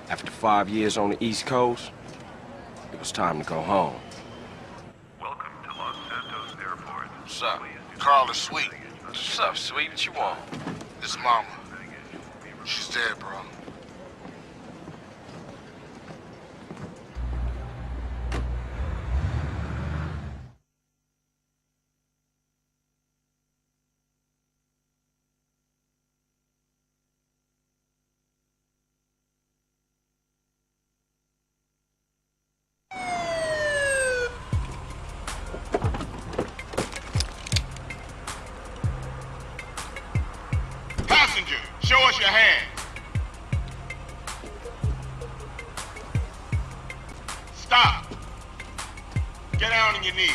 After 5 years on the East Coast, it was time to go home. Welcome to Los Santos Airport. What's up? Carl is sweet. What's up, sweet? What you want? This mama. She's dead, bro. Passenger, show us your hand. Stop. Get down on your knees.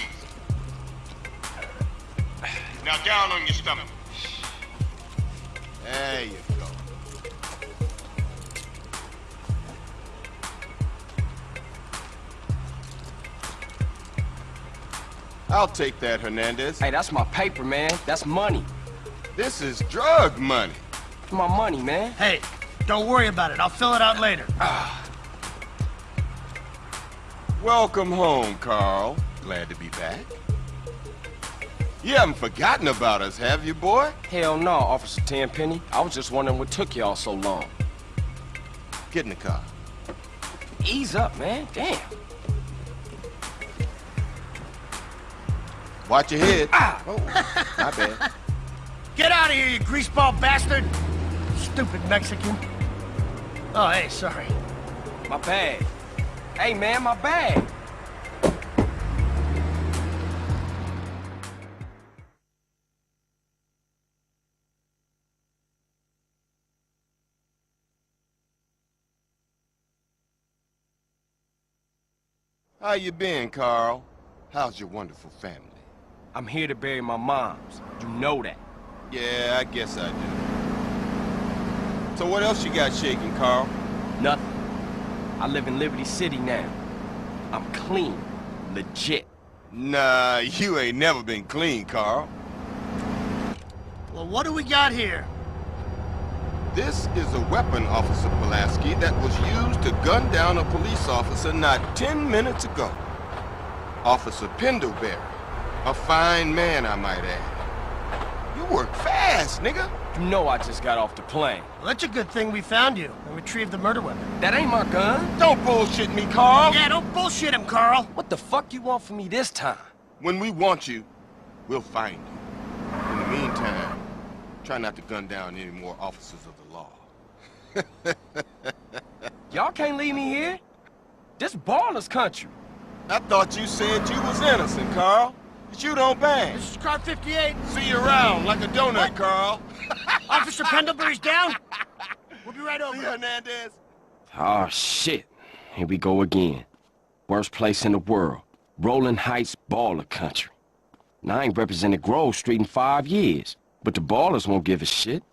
Now down on your stomach. There you go. I'll take that, Hernandez. Hey, that's my paper, man. That's money. This is drug money. It's my money, man. Hey, don't worry about it. I'll fill it out later. Welcome home, Carl. Glad to be back. You haven't forgotten about us, have you, boy? Hell no, Officer Tenpenny. I was just wondering what took y'all so long. Get in the car. Ease up, man. Damn. Watch your head. Ah! Oh, my bad. Get out of here, you greaseball bastard! Stupid Mexican. Oh, hey, sorry. My bag. Hey, man, my bag. How you been, Carl? How's your wonderful family? I'm here to bury my moms. You know that. Yeah, I guess I do. So what else you got shaking, Carl? Nothing. I live in Liberty City now. I'm clean. Legit. Nah, you ain't never been clean, Carl. Well, what do we got here? This is a weapon, Officer Pulaski, that was used to gun down a police officer not 10 minutes ago. Officer Pendlebury. A fine man, I might add. You work fast, nigga. You know I just got off the plane. Well, that's a good thing we found you and retrieved the murder weapon. That ain't my gun. Don't bullshit me, Carl. Yeah, don't bullshit him, Carl. What the fuck you want from me this time? When we want you, we'll find you. In the meantime, try not to gun down any more officers of the law. Y'all can't leave me here. This baller's country. I thought you said you was innocent, Carl. But you don't bang. This is car 58. See you around like a donut, What? Carl. Officer Pendlebury's down. We'll be right over. See you, Hernandez. Oh, shit. Here we go again. Worst place in the world. Rolling Heights baller country. Now, I ain't represented Grove Street in 5 years, but the ballers won't give a shit.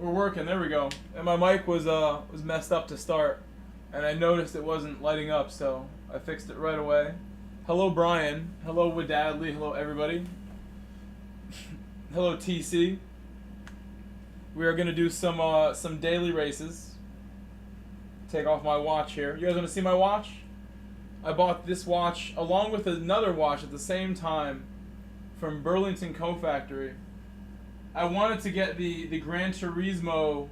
We're working. There we go. And my mic was messed up to start, and I noticed it wasn't lighting up, so I fixed it right away. Hello, Brian. Hello, Wadadley. Hello, everybody. Hello, TC. We are gonna do some daily races. Take off my watch here. You guys want to see my watch? I bought this watch along with another watch at the same time from Burlington Co-Factory. I wanted to get the Gran Turismo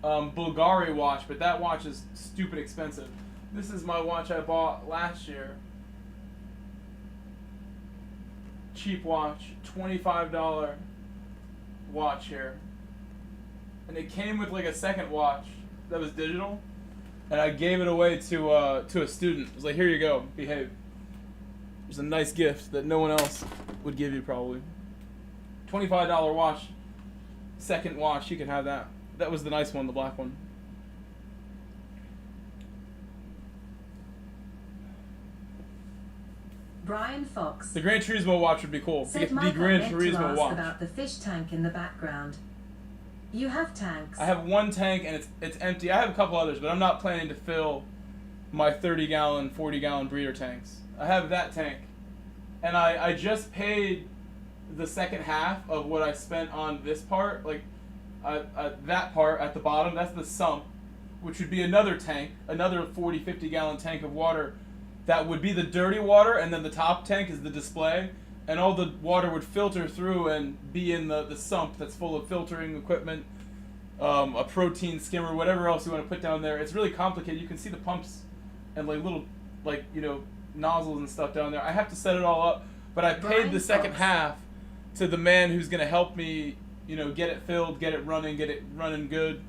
Bulgari watch, but that watch is stupid expensive. This is my watch I bought last year. Cheap watch, $25 watch here. And it came with like a second watch that was digital. And I gave it away to a student. I was like, here you go, behave. It was a nice gift that no one else would give you probably. $25 watch, second watch, you can have that. That was the nice one, the black one. Brian Fox. The Gran Turismo watch would be cool. Said The Gran Turismo watch. About the fish tank in the background. You have tanks. I have one tank and it's empty. I have a couple others, but I'm not planning to fill my 30-gallon, 40-gallon breeder tanks. I have that tank. And I just paid the second half of what I spent on this part. Like, that part at the bottom, that's the sump, which would be another tank, another 40, 50-gallon tank of water. That would be the dirty water, and then the top tank is the display. And all the water would filter through and be in the sump that's full of filtering equipment, a protein skimmer, whatever else you want to put down there. It's really complicated. You can see the pumps and like little, like, you know, nozzles and stuff down there. I have to set it all up, but I paid the second half to the man who's going to help me, you know, get it filled, get it running good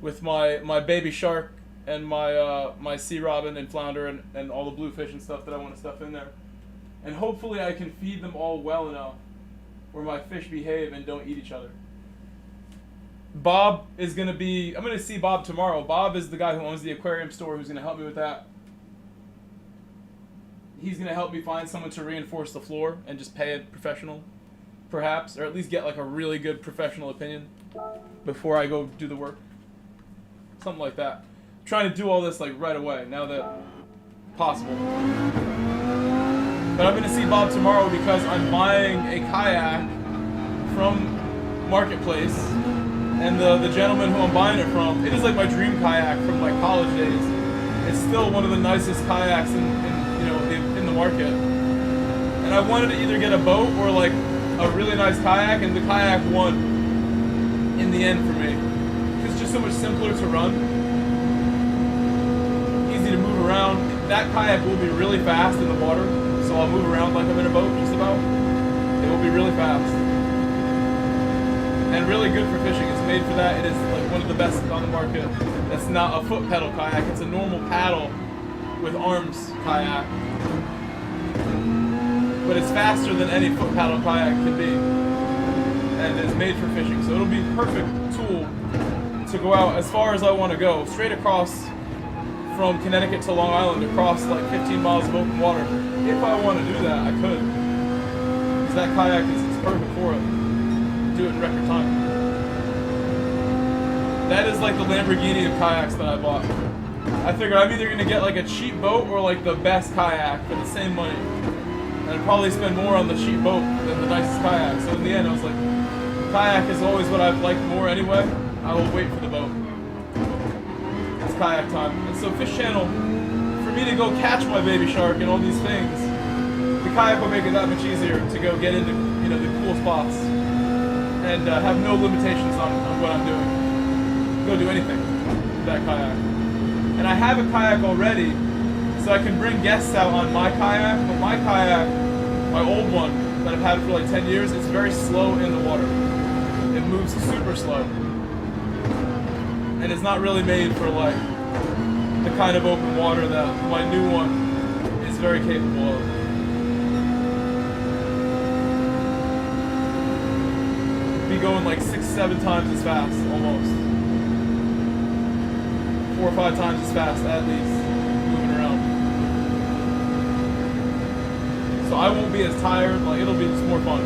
with my baby shark and my sea robin and flounder and all the bluefish and stuff that I want to stuff in there. And hopefully I can feed them all well enough where my fish behave and don't eat each other. Bob is going to be... I'm going to see Bob tomorrow. Bob is the guy who owns the aquarium store who's going to help me with that. He's going to help me find someone to reinforce the floor and just pay a professional, perhaps. Or at least get like a really good professional opinion before I go do the work. Something like that. I'm trying to do all this like right away, now that possible. But I'm going to see Bob tomorrow because I'm buying a kayak from Marketplace. And the gentleman who I'm buying it from, it is like my dream kayak from my college days. It's still one of the nicest kayaks in the market. And I wanted to either get a boat or like a really nice kayak, and the kayak won in the end for me. It's just so much simpler to run. Easy to move around. That kayak will be really fast in the water. So I'll move around like I'm in a boat, just about. It will be really fast. And really good for fishing. It's made for that. It is like one of the best on the market. That's not a foot pedal kayak. It's a normal paddle with arms kayak. But it's faster than any foot paddle kayak can be. And it's made for fishing. So it'll be a perfect tool to go out as far as I want to go. Straight across from Connecticut to Long Island, across like 15 miles of open water. If I want to do that, I could. Because that kayak is perfect for it. Do it in record time. That is like the Lamborghini of kayaks that I bought. I figured I'm either going to get like a cheap boat or like the best kayak for the same money. And I'd probably spend more on the cheap boat than the nicest kayak. So in the end I was like, kayak is always what I've liked more anyway. I will wait for the boat. It's kayak time. And so Fish Channel, for me to go catch my baby shark and all these things, the kayak will make it that much easier to go get into, you know, the cool spots. And have no limitations on what I'm doing. Go do anything with that kayak. And I have a kayak already, so I can bring guests out on my kayak, but my kayak, my old one, that I've had for like 10 years, it's very slow in the water. It moves super slow. And it's not really made for like the kind of open water that my new one is very capable of. Be going like 6-7 times as fast, almost. 4 or 5 times as fast, at least, moving around. So I won't be as tired, like it'll be just more fun.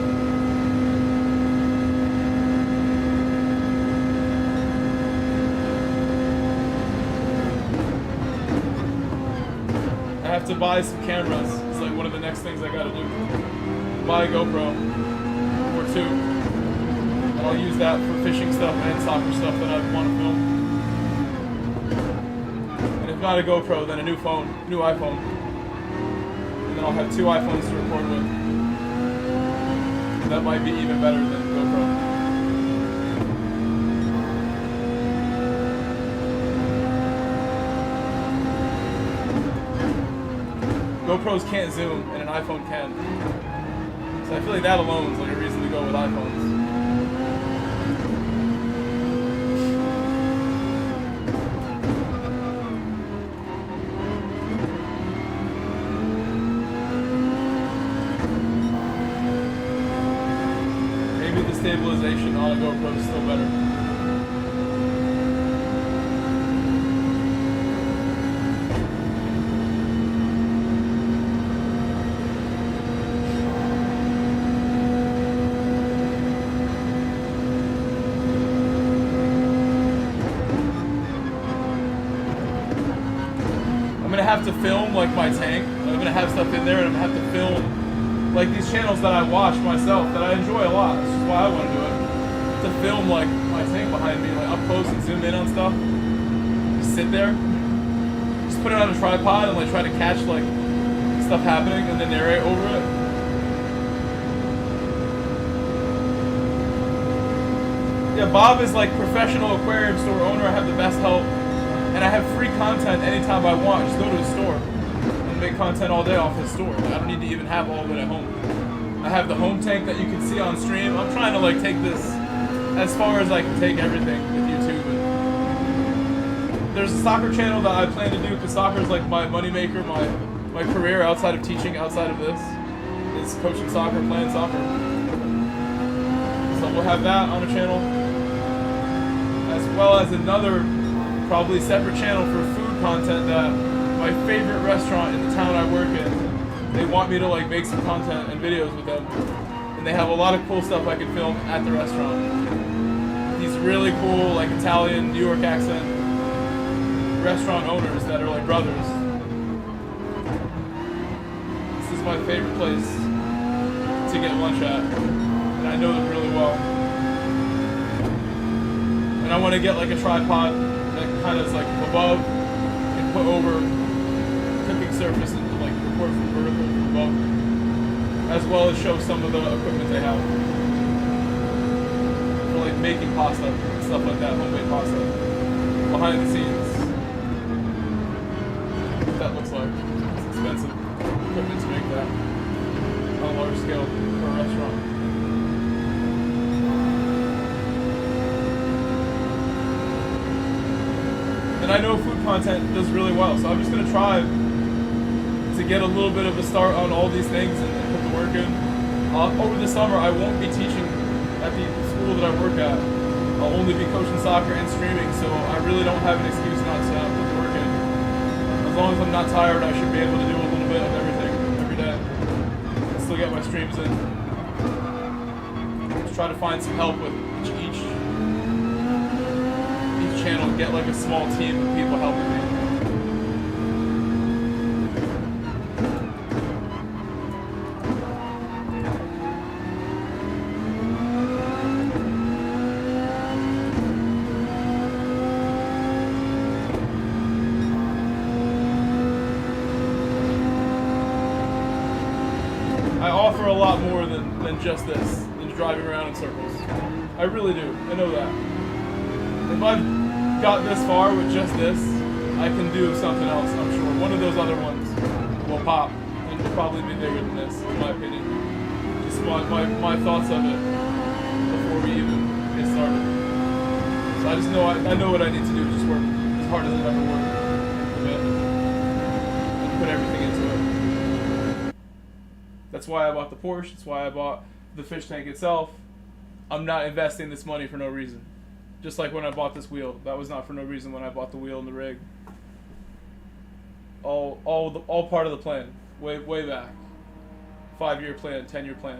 buy some cameras. It's like one of the next things I gotta do. Buy a GoPro or two. And I'll use that for fishing stuff and soccer stuff that I want to film. And if not a GoPro, then a new phone, new iPhone. And then I'll have 2 iPhones to record with. And that might be even better than GoPro. GoPros can't zoom, and an iPhone can. So I feel like that alone is like a reason to go with iPhones. Maybe the stabilization on a GoPro is still better. Have to film like my tank. I'm gonna have stuff in there, and I'm gonna have to film like these channels that I watch myself that I enjoy a lot. This is why I want to do it. To film like my tank behind me, like up close and zoom in on stuff. Just sit there, just put it on a tripod and like try to catch like stuff happening and then narrate over it. Yeah, Bob is like professional aquarium store owner. I have the best help. And I have free content anytime I want. Just go to his store and make content all day off his store. I don't need to even have all of it at home. I have the home tank that you can see on stream. I'm trying to like take this as far as I can take everything with YouTube. And there's a soccer channel that I plan to do because soccer is like my moneymaker, my career outside of teaching, outside of this, is coaching soccer, playing soccer. So we'll have that on a channel, as well as another probably separate channel for food content that my favorite restaurant in the town I work in, they want me to like make some content and videos with them. And they have a lot of cool stuff I can film at the restaurant. These really cool like Italian, New York accent restaurant owners that are like brothers. This is my favorite place to get lunch at. And I know them really well. And I want to get like a tripod that kind of is like above and put over cooking surface and like record from vertical from above, as well as show some of the equipment they have for like making pasta and stuff like that, homemade pasta, behind the scenes. What that looks like. It's expensive equipment to make that on a large scale for a restaurant. And I know food content does really well, so I'm just going to try to get a little bit of a start on all these things and put the work in. Over the summer, I won't be teaching at the school that I work at. I'll only be coaching soccer and streaming, so I really don't have an excuse not to put the work in. As long as I'm not tired, I should be able to do a little bit of everything every day and still get my streams in. Just try to find some help with each channel and get like a small team of people helping me. I offer a lot more than just this, than driving around in circles. I really do. I know that. If I've got this far with just this, I can do something else, I'm sure. One of those other ones will pop and will probably be bigger than this, in my opinion. Just my thoughts of it before we even get started. So I just know I know what I need to do, just work as hard as I've ever worked a bit and put everything into it. That's why I bought the Porsche, that's why I bought the fish tank itself. I'm not investing this money for no reason. Just like when I bought this wheel, that was not for no reason when I bought the wheel and the rig. All part of the plan, way back. 5-year plan, 10-year plan.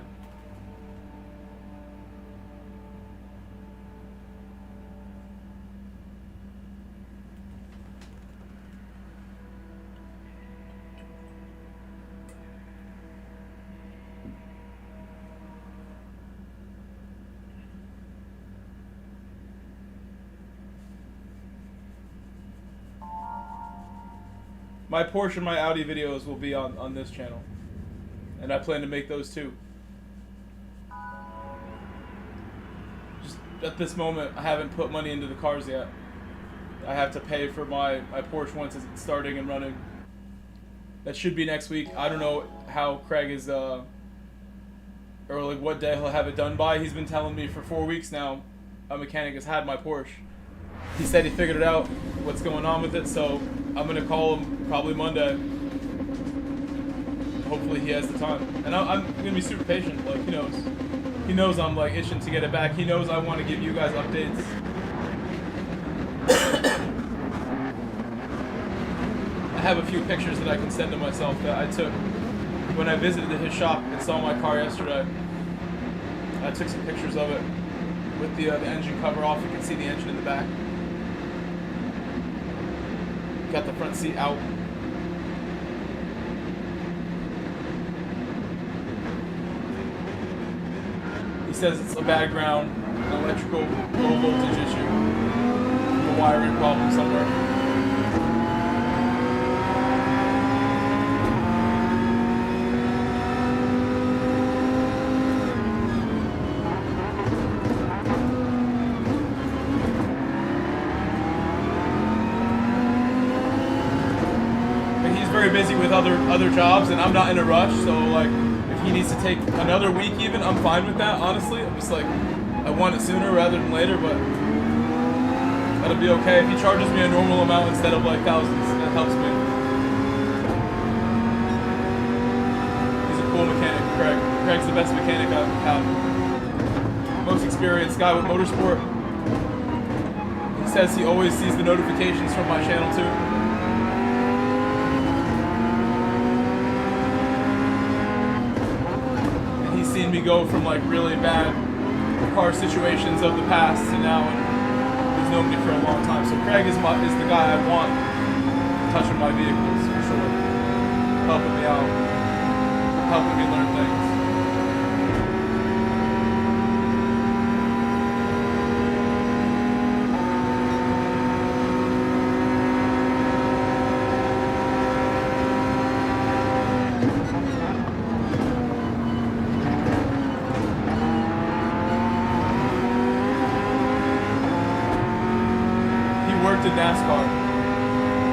My Porsche and my Audi videos will be on this channel. And I plan to make those too. Just at this moment, I haven't put money into the cars yet. I have to pay for my Porsche once it's starting and running. That should be next week. I don't know how Craig is, or like what day he'll have it done by. He's been telling me for 4 weeks now a mechanic has had my Porsche. He said he figured it out, what's going on with it, so I'm gonna call him probably Monday. Hopefully he has the time. And I'm gonna be super patient, like, he knows. He knows I'm like itching to get it back. He knows I want to give you guys updates. I have a few pictures that I can send to myself that I took when I visited his shop and saw my car yesterday. I took some pictures of it with the engine cover off. You can see the engine in the back. Got the front seat out. He says it's a bad ground, an electrical low voltage issue, a wiring problem somewhere. Very busy with other jobs, and I'm not in a rush, so like if he needs to take another week even, I'm fine with that, honestly. I'm just like, I want it sooner rather than later, but that'll be okay. If he charges me a normal amount instead of like thousands, that helps me. He's a cool mechanic, Craig. Craig's the best mechanic I've had. Most experienced guy with motorsport. He says he always sees the notifications from my channel too. Seen me go from like really bad car situations of the past to now, and he's known me for a long time. So Craig is the guy I want touching my vehicles for sure, helping me out, helping me learn things. In NASCAR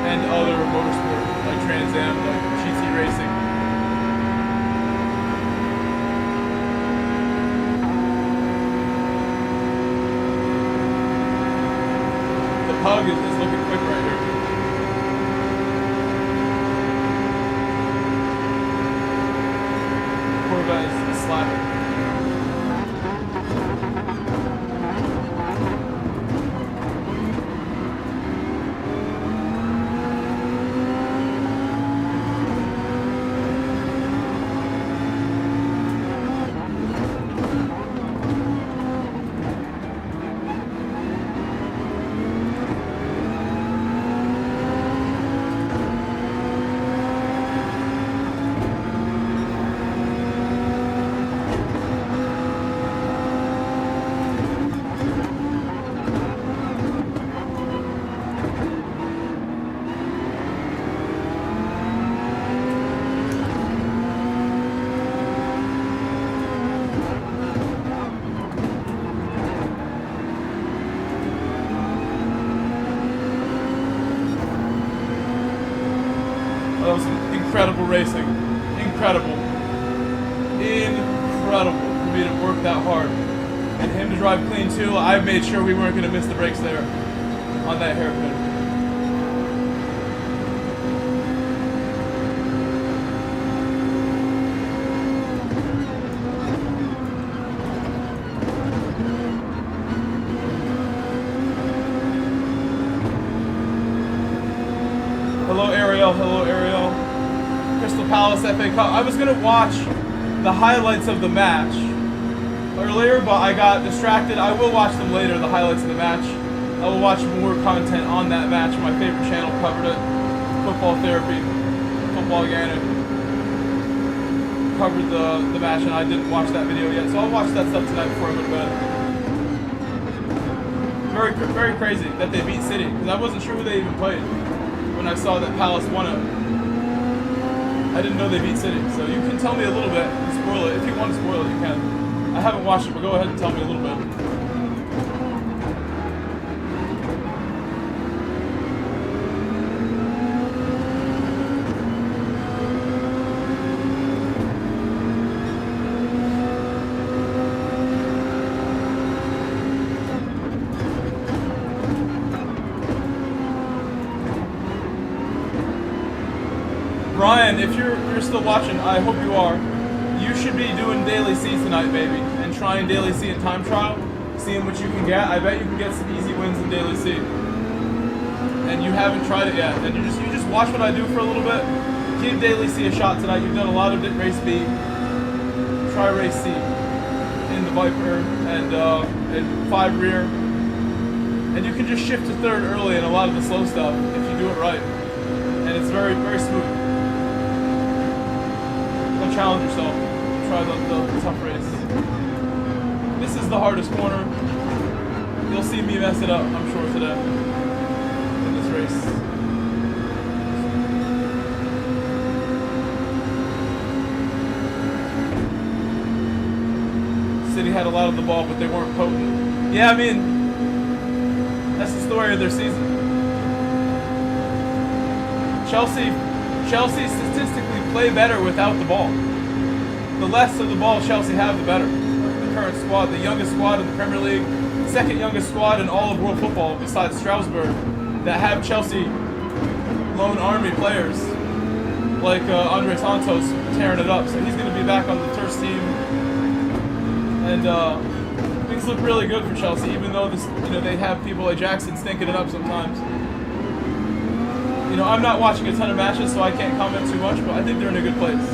and other motorsport like Trans Am, like GT racing. The pug is looking quick right here. Corvette is slapping. That was incredible racing. Incredible for me to work that hard. And him to drive clean too. I made sure we weren't going to miss the brakes there on that hairpin. Hello Ariel, Crystal Palace FA Cup. I was gonna watch the highlights of the match earlier, but I got distracted. I will watch them later, the highlights of the match. I will watch more content on that match. My favorite channel covered it. Football Therapy, Football Organic. Covered the match, and I didn't watch that video yet, so I'll watch that stuff tonight before I go to bed. Very crazy that they beat City, because I wasn't sure who they even played when I saw that Palace won it. I didn't know they beat City. So you can tell me a little bit and spoil it. If you want to spoil it, you can. I haven't watched it, but go ahead and tell me a little bit. Brian, if you're still watching, I hope you are. You should be doing Daily C tonight, baby, and trying Daily C in time trial, seeing what you can get. I bet you can get some easy wins in Daily C. And you haven't tried it yet. And you just watch what I do for a little bit. Give Daily C a shot tonight. You've done a lot of race B. Try race C in the Viper and 5 rear. And you can just shift to 3rd early in a lot of the slow stuff if you do it right. And it's very, very smooth. Don't challenge yourself. Try the tough race. This is the hardest corner. You'll see me mess it up, I'm sure, today. In this race. City had a lot of the ball, but they weren't potent. Yeah, I mean, that's the story of their season. Chelsea statistically play better without the ball. The less of the ball Chelsea have, the better. The current squad, the youngest squad in the Premier League, second youngest squad in all of world football besides Strasbourg, that have Chelsea lone army players like Andre Santos tearing it up. So he's going to be back on the Terce team, and things look really good for Chelsea, even though they have people like Jackson stinking it up sometimes. I'm not watching a ton of matches, so I can't comment too much, but I think they're in a good place.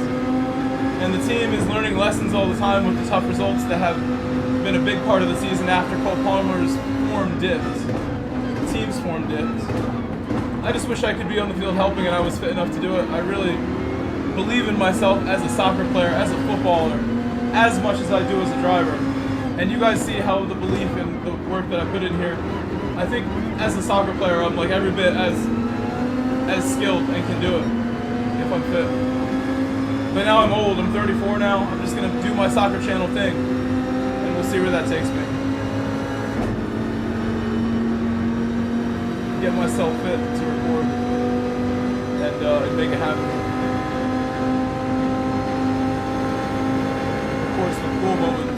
And the team is learning lessons all the time with the tough results that have been a big part of the season after Cole Palmer's form dipped. The team's form dipped. I just wish I could be on the field helping and I was fit enough to do it. I really believe in myself as a soccer player, as a footballer, as much as I do as a driver. And you guys see how the belief and the work that I put in here. I think as a soccer player, I'm like every bit as skilled and can do it if I'm fit. But now I'm old, I'm 34 now, I'm just going to do my soccer channel thing and we'll see where that takes me. Get myself fit to record and make it happen. Of course, the cool moments.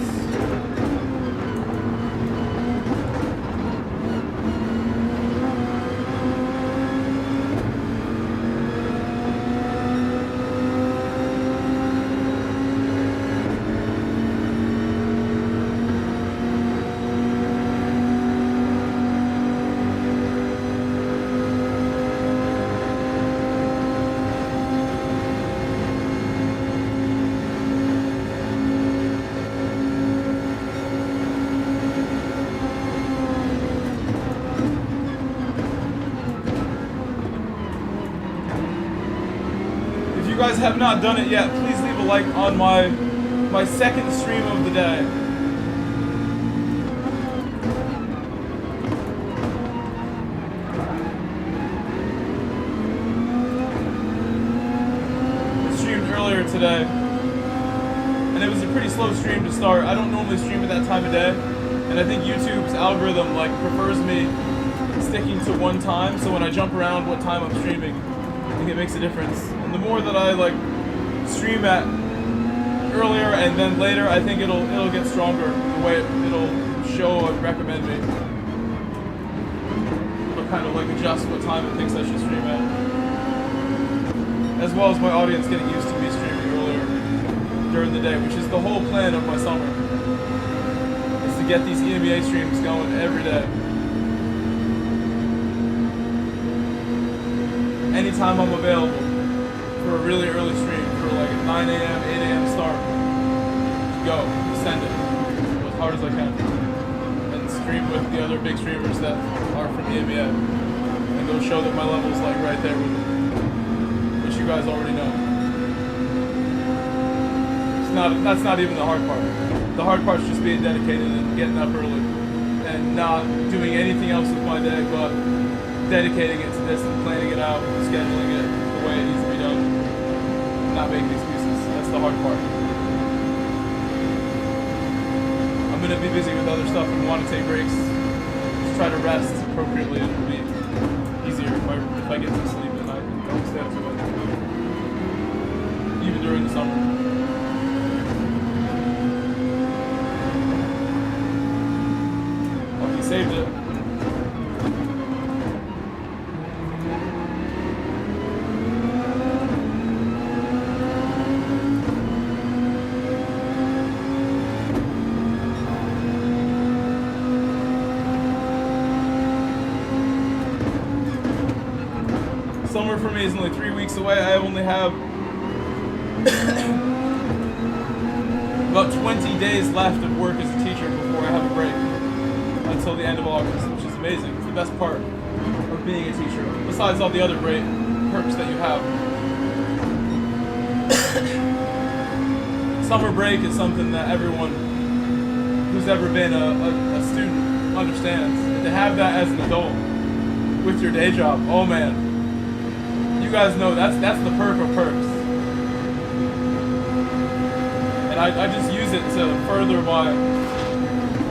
If you guys have not done it yet, please leave a like on my second stream of the day. I streamed earlier today, and it was a pretty slow stream to start. I don't normally stream at that time of day, and I think YouTube's algorithm prefers me sticking to one time, so when I jump around what time I'm streaming, I think it makes a difference. And the more that I stream at earlier and then later, I think it'll get stronger the way it'll show and recommend me. It'll kind of adjust what time it thinks I should stream at. As well as my audience getting used to me streaming earlier during the day, which is the whole plan of my summer. Is to get these EMEA streams going every day. Anytime I'm available for a really early stream, for a 9 a.m., 8 a.m. start, go, send it as hard as I can, and stream with the other big streamers that are from EMEA, and go show that my level's right there with them, which you guys already know. That's not even the hard part. The hard part's just being dedicated and getting up early, and not doing anything else with my day but dedicating it to this and planning it out, scheduling it the way it needs to be done. not making excuses. That's the hard part. I'm gonna be busy with other stuff and want to take breaks. Just try to rest appropriately, and it'll be easier if I get some sleep at night and don't stay up too late. Even during the summer. Oh, he saved it. Summer for me is only 3 weeks away. I only have about 20 days left of work as a teacher before I have a break until the end of August, which is amazing. It's the best part of being a teacher, besides all the other great perks that you have. Summer break is something that everyone who's ever been a student understands. And to have that as an adult with your day job, oh man. You guys know that's the perk of perks. And I just use it to further my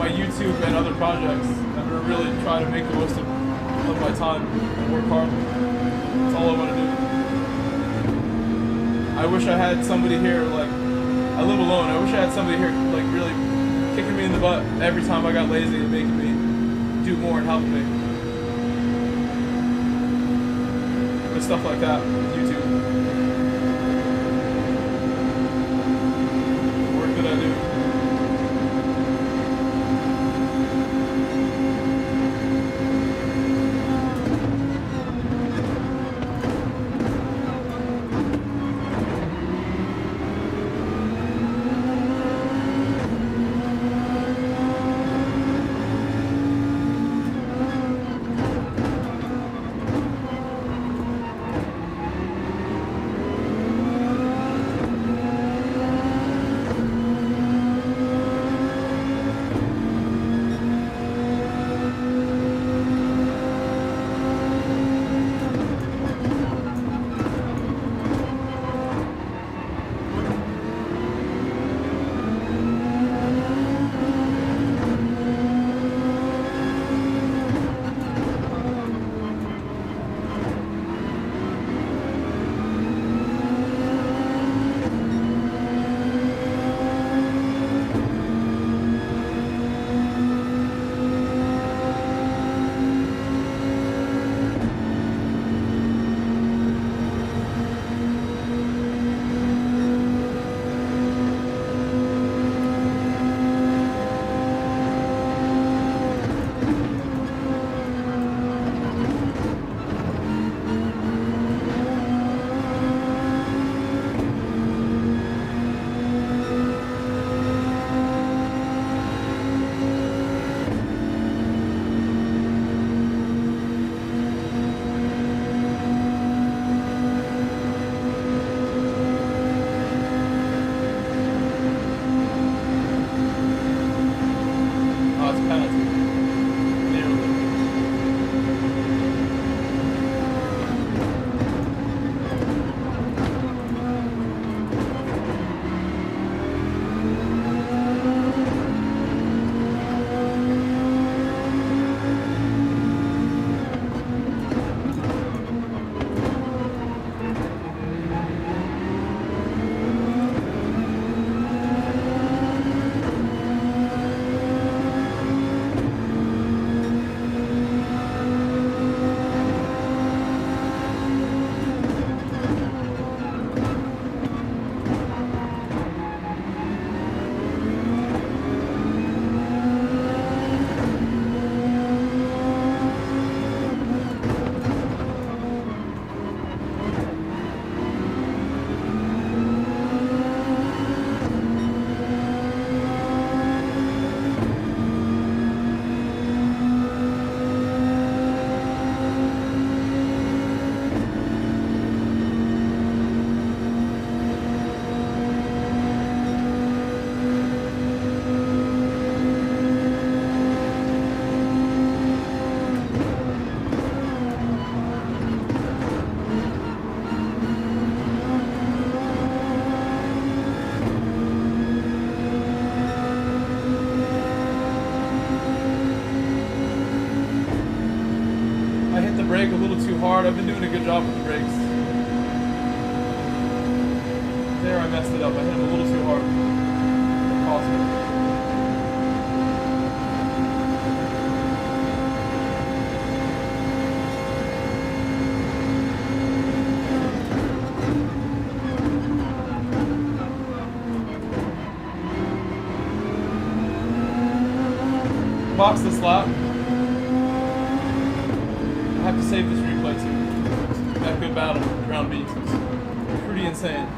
YouTube and other projects. I'm gonna really try to make the most of my time and work hard. That's all I want to do. I wish I had somebody here, like, I live alone. I wish I had somebody here, like, really kicking me in the butt every time I got lazy and making me do more and helping me. Stuff like that with YouTube. The work that I do. brake a little too hard. I've been doing a good job with the brakes. There, I messed it up. I hit him a little too hard. It cost me. Box this lap. I have to save this replay too. That good battle with ground beats was pretty insane.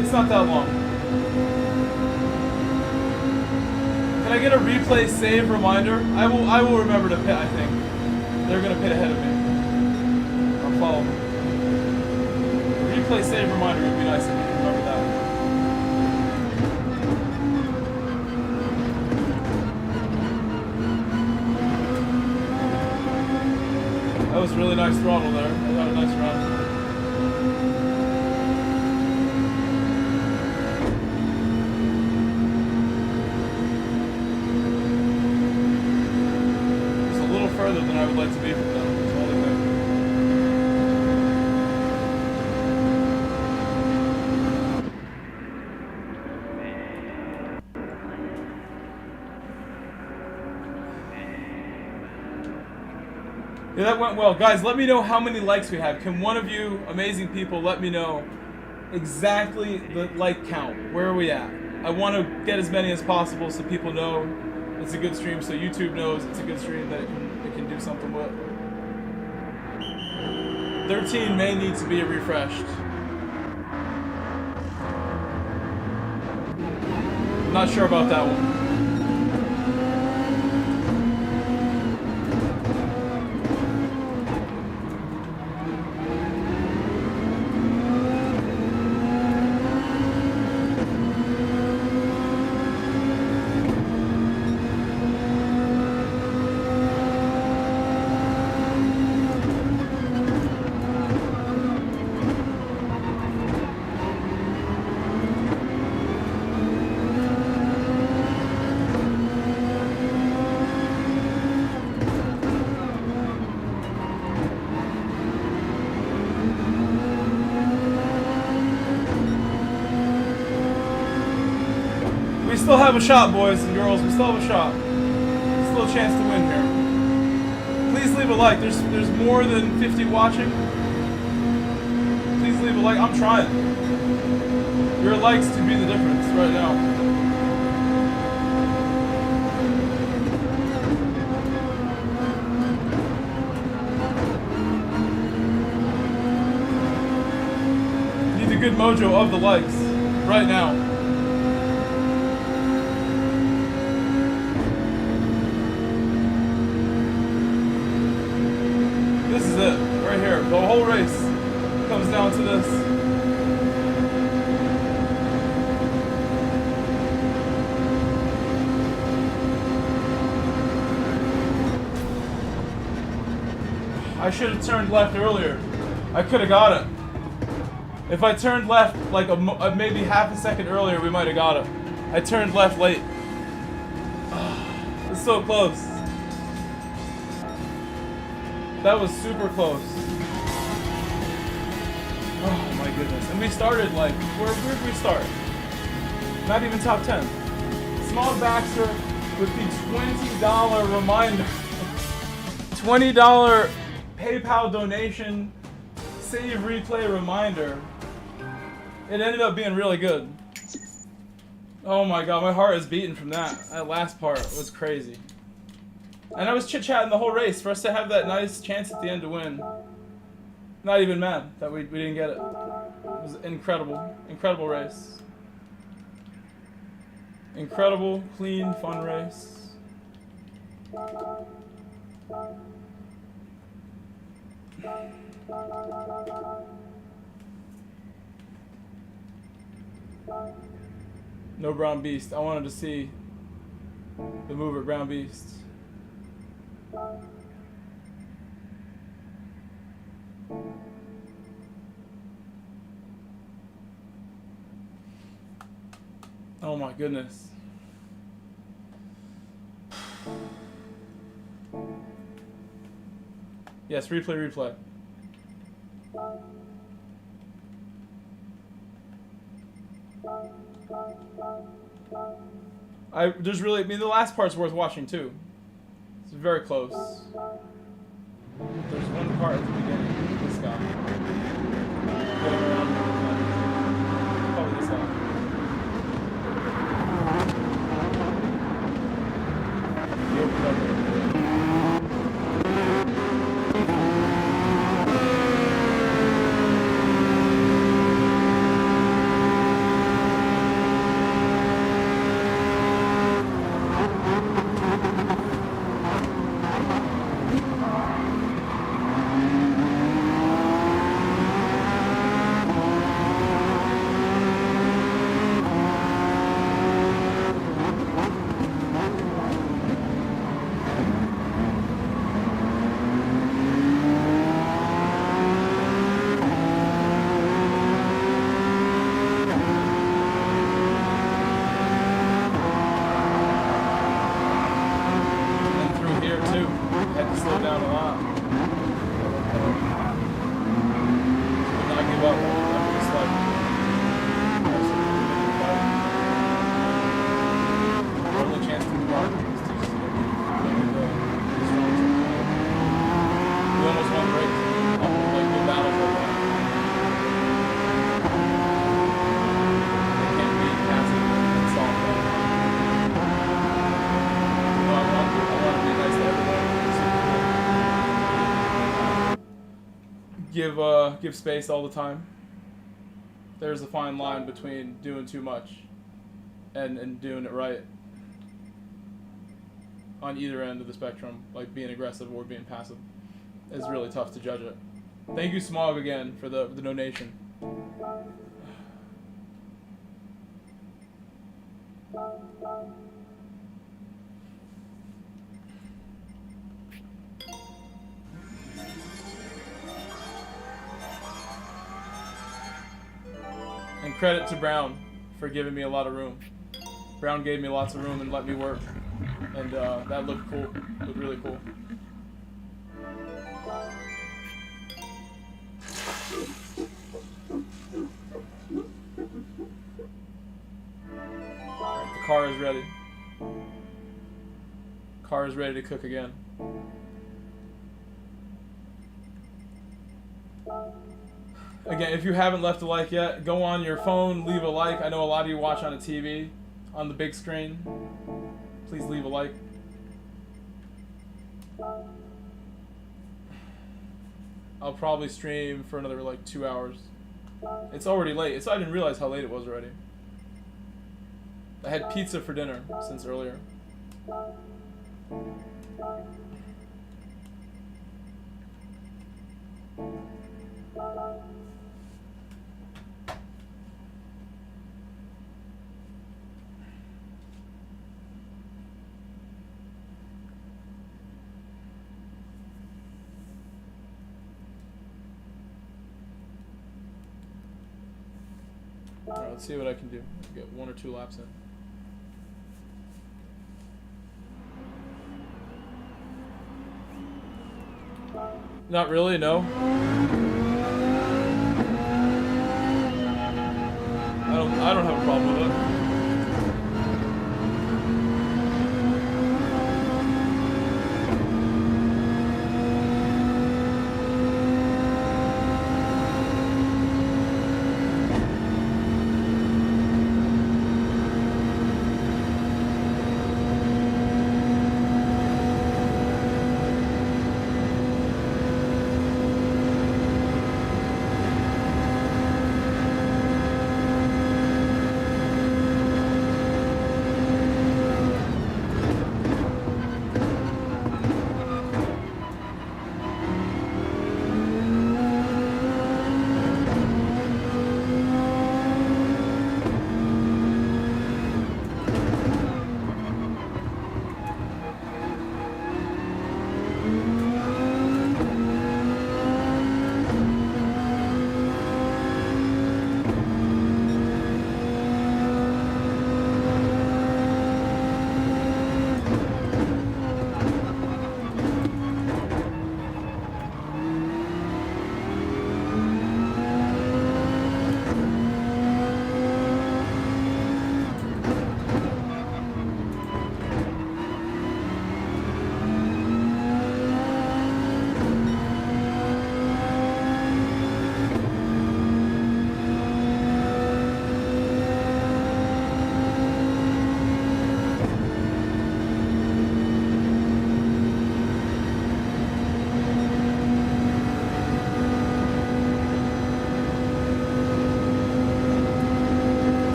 It's not that long. Can I get a replay save reminder? I will remember to pit, I think. They're gonna pit ahead of me. I'll follow them. Replay save reminder would be nice if you can remember that. That was really nice throttle there. I got a nice run. Further than I would like to be from them. That's all I think. Yeah, that went well. Guys, let me know how many likes we have. Can one of you amazing people let me know exactly the like count? Where are we at? I want to get as many as possible so people know it's a good stream, so YouTube knows it's a good stream that it can do something with. 13 may need to be refreshed. I'm not sure about that one. We still have a shot, boys and girls. We still have a shot. Still a chance to win here. Please leave a like. There's more than 50 watching. Please leave a like. I'm trying. Your likes to be the difference right now. Need the good mojo of the likes right now. This is it, right here. The whole race comes down to this. I should have turned left earlier. I could have got it. If I turned left like maybe half a second earlier, we might have got it. I turned left late. It's so close. That was super close. Oh my goodness. And we started like, where did we start? Not even top 10. Small Baxter with the $20 reminder. $20 PayPal donation, save replay reminder. It ended up being really good. Oh my god, my heart is beating from that. That last part was crazy. And I was chit-chatting the whole race for us to have that nice chance at the end to win. Not even mad that we didn't get it. It was incredible. Incredible race. Incredible, clean, fun race. No Brown Beast. I wanted to see the mover Brown Beast. Oh my goodness. Yes, replay. There's really, I mean, the last part's worth watching too. It's very close. There's one part at the beginning. This guy. Going around. Probably this guy. He opened up there. Give space all the time. There's a fine line between doing too much and doing it right on either end of the spectrum, like being aggressive or being passive. It's really tough to judge it. Thank you, Smog, again for the donation. And credit to Brown for giving me a lot of room. Brown gave me lots of room and let me work. And that looked cool. Looked really cool. Alright, the car is ready. Car is ready to cook again. Again, if you haven't left a like yet, go on your phone, leave a like. I know a lot of you watch on a TV, on the big screen. Please leave a like. I'll probably stream for another like 2 hours. It's already late. I didn't realize how late it was already. I had pizza for dinner since earlier. Alright, let's see what I can do. Get 1 or 2 laps in. Not really, no. I don't have a problem with it.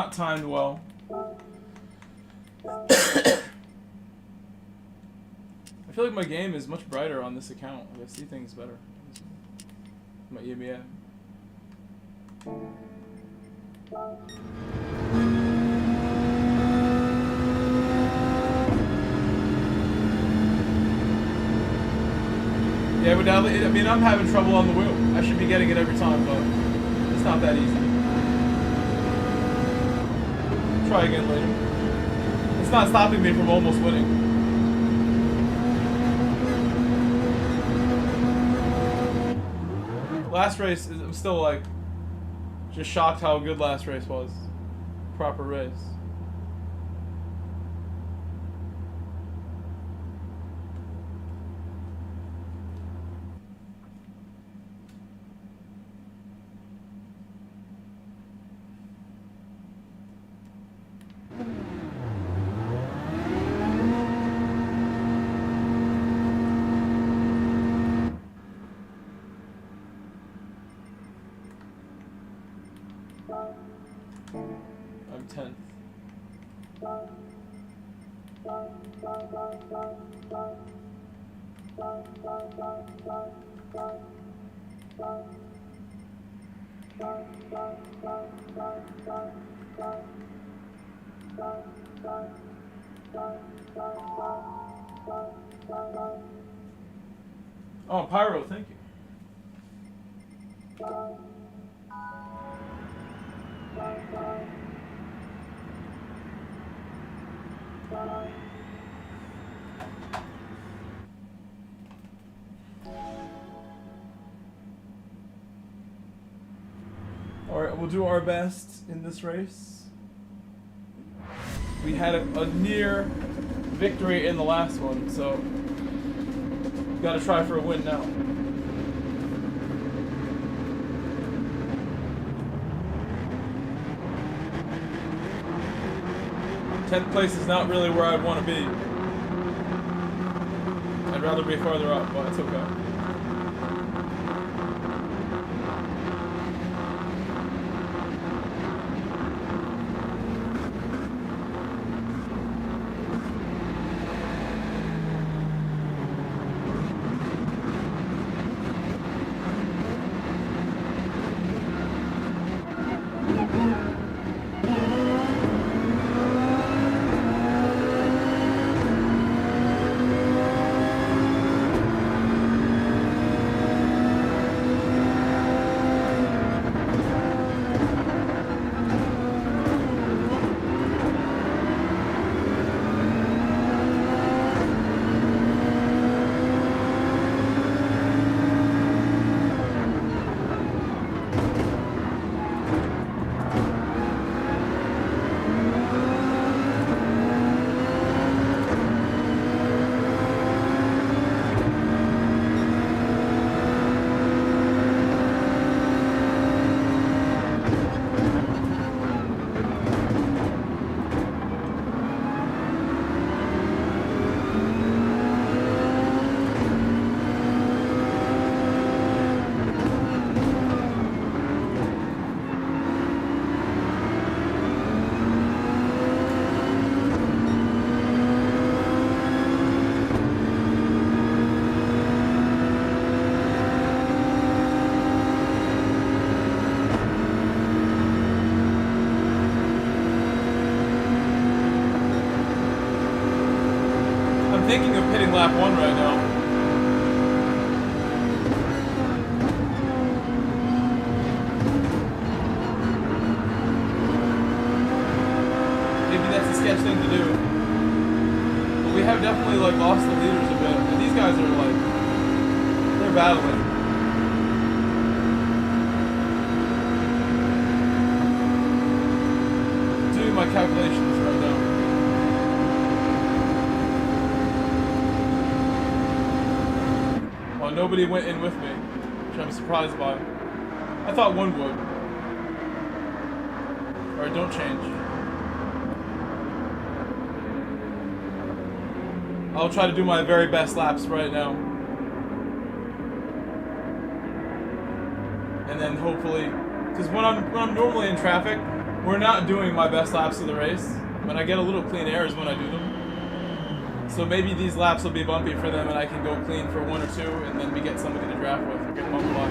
not timed well. I feel like my game is much brighter on this account. Like I see things better. My EMEA. Yeah, but I mean, I'm having trouble on the wheel. I should be getting it every time, but it's not that easy. Try again later. It's not stopping me from almost winning. Last race, I'm still like, just shocked how good last race was. Proper race. I'm 10th. Oh, Pyro, thank you. Alright, we'll do our best in this race. We had a near victory in the last one, so gotta try for a win now. Tenth place is not really where I'd want to be. I'd rather be farther up, but it's okay. I'm thinking of hitting lap 1 right now. Maybe that's a sketch thing to do. But we have definitely like lost the leaders a bit. And these guys are like, they're battling. Doing my calculations right now. Nobody went in with me, which I'm surprised by. I thought one would. Alright, don't change. I'll try to do my very best laps right now. And then hopefully, because when I'm normally in traffic, We're not doing my best laps of the race, but I get a little clean airs when I do them. So maybe these laps will be bumpy for them and I can go clean for 1 or 2 and then we get somebody to draft with or get bumped by.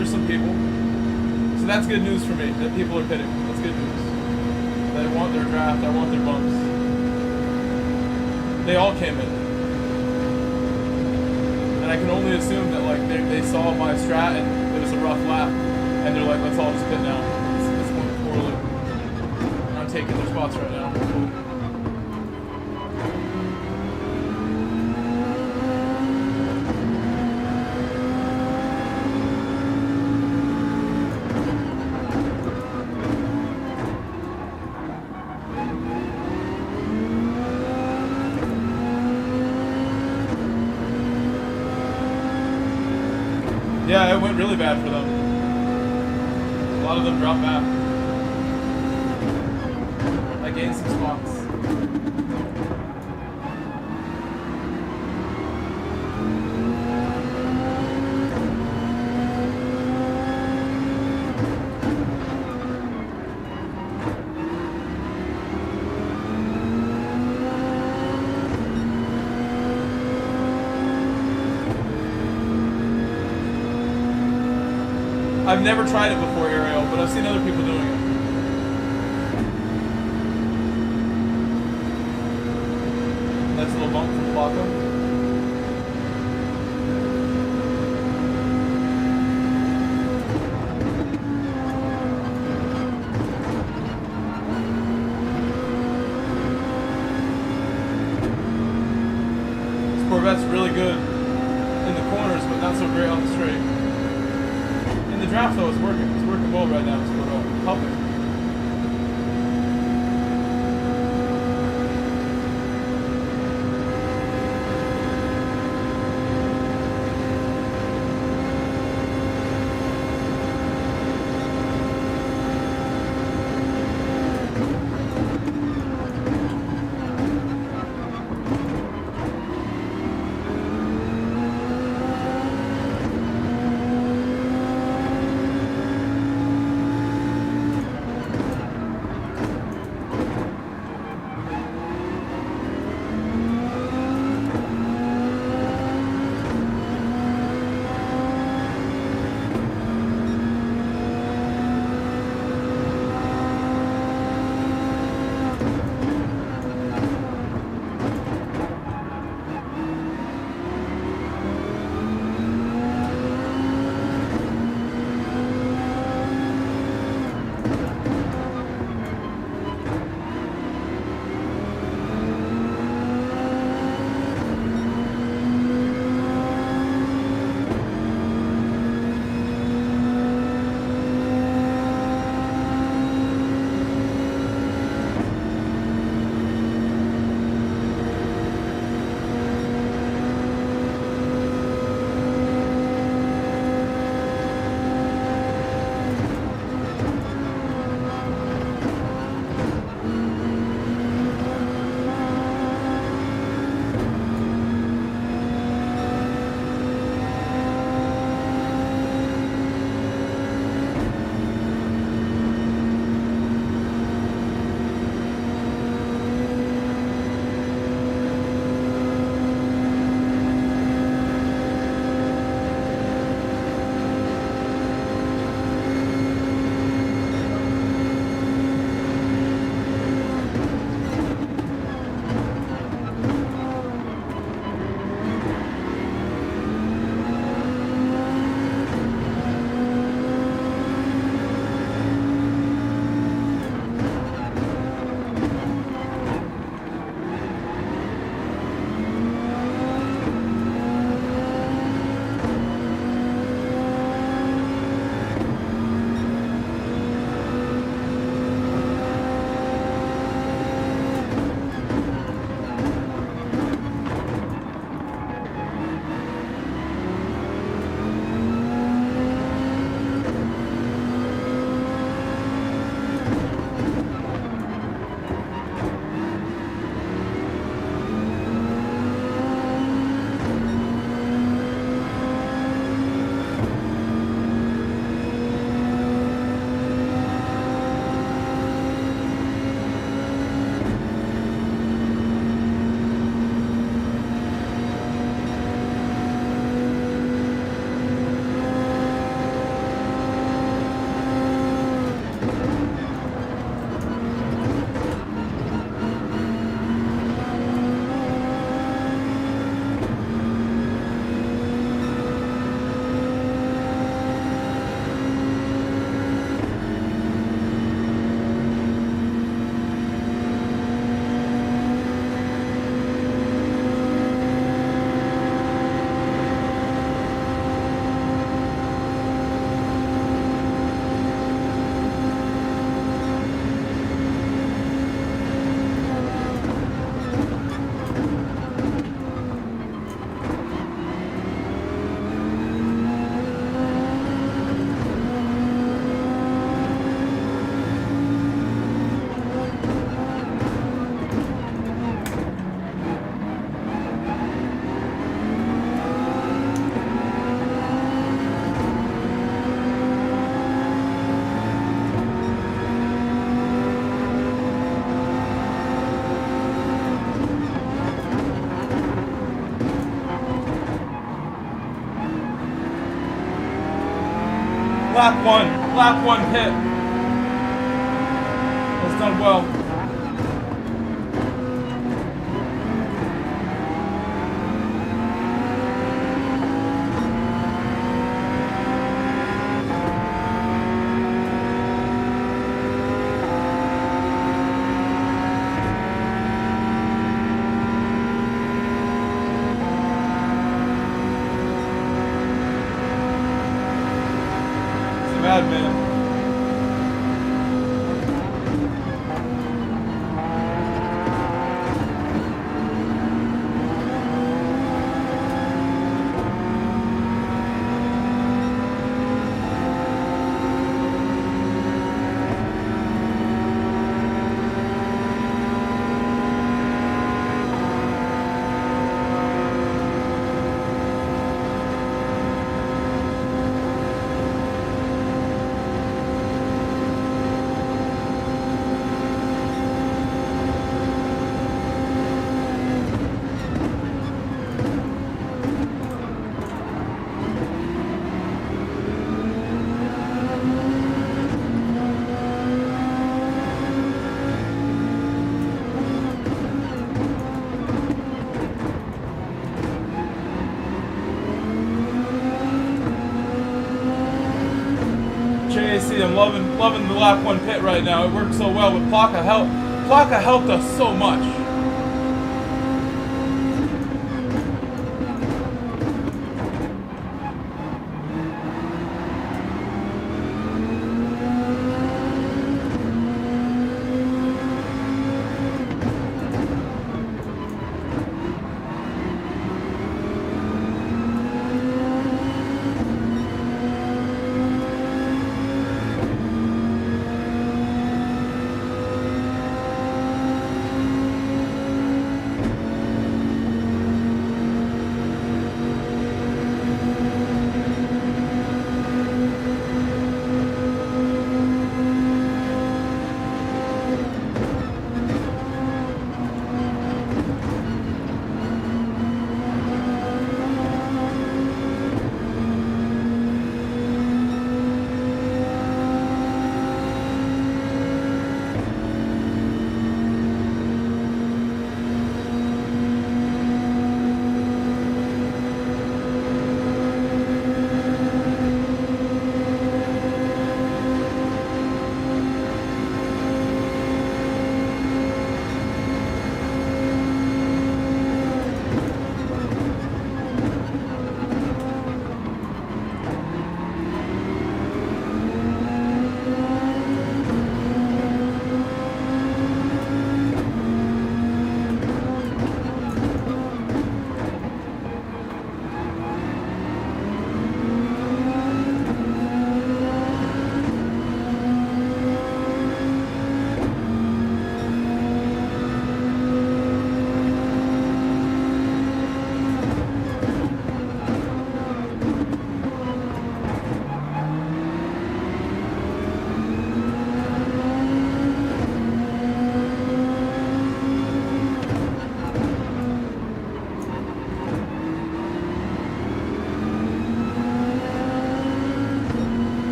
Some people. So that's good news for me, that people are pitting. That's good news. They want their draft, I want their bumps. They all came in. And I can only assume that like they saw my strat and it was a rough lap. And they're like, let's all just pit now. This went poorly. And I'm taking their spots right now. Cool. Yeah, it went really bad for them. A lot of them dropped back. I gained some spots. I've never tried it before, Ariel, but I've seen other people doing it. Nice little bump from Flacco. This Corvette's really good in the corners, but not so great on the straight. The draft though is working. It's working well right now. It's helping. Lap one pit. That's done well. Bad man. I'm loving the lap one pit right now. It worked so well, but Plaka helped us so much.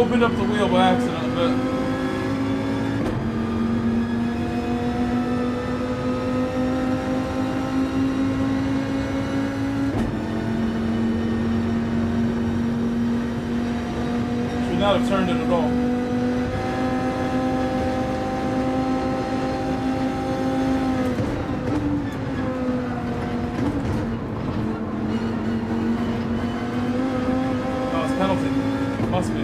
opened up the wheel by accident, but... Should not have turned it at all. Oh, it's a penalty. Must be.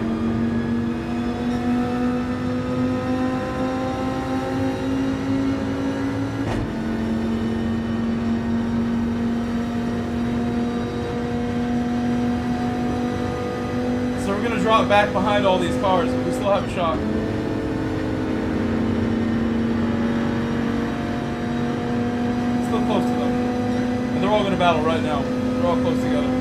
So we're gonna drop back behind all these cars, but we still have a shot. Still close to them. And they're all gonna battle right now. They're all close together.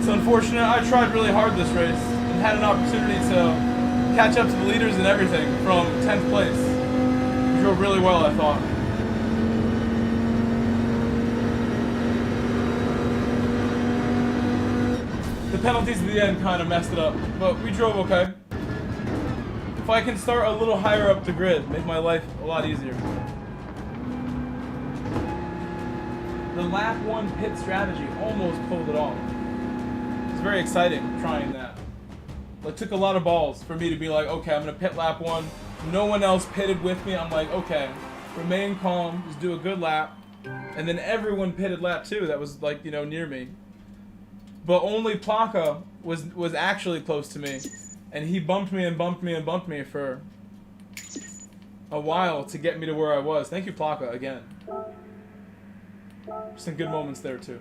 Unfortunate. I tried really hard this race and had an opportunity to catch up to the leaders and everything from 10th place. We drove really well, I thought. The penalties at the end kind of messed it up, but we drove okay. If I can start a little higher up the grid, make my life a lot easier. The lap 1 pit strategy almost pulled it off. It's very exciting trying that. It took a lot of balls for me to be like, okay, I'm gonna pit lap 1. No one else pitted with me. I'm like, okay, remain calm, just do a good lap. And then everyone pitted lap 2 that was like, you know, near me. But only Plaka was actually close to me. And he bumped me and bumped me and bumped me for a while to get me to where I was. Thank you, Plaka, again. Some good moments there too.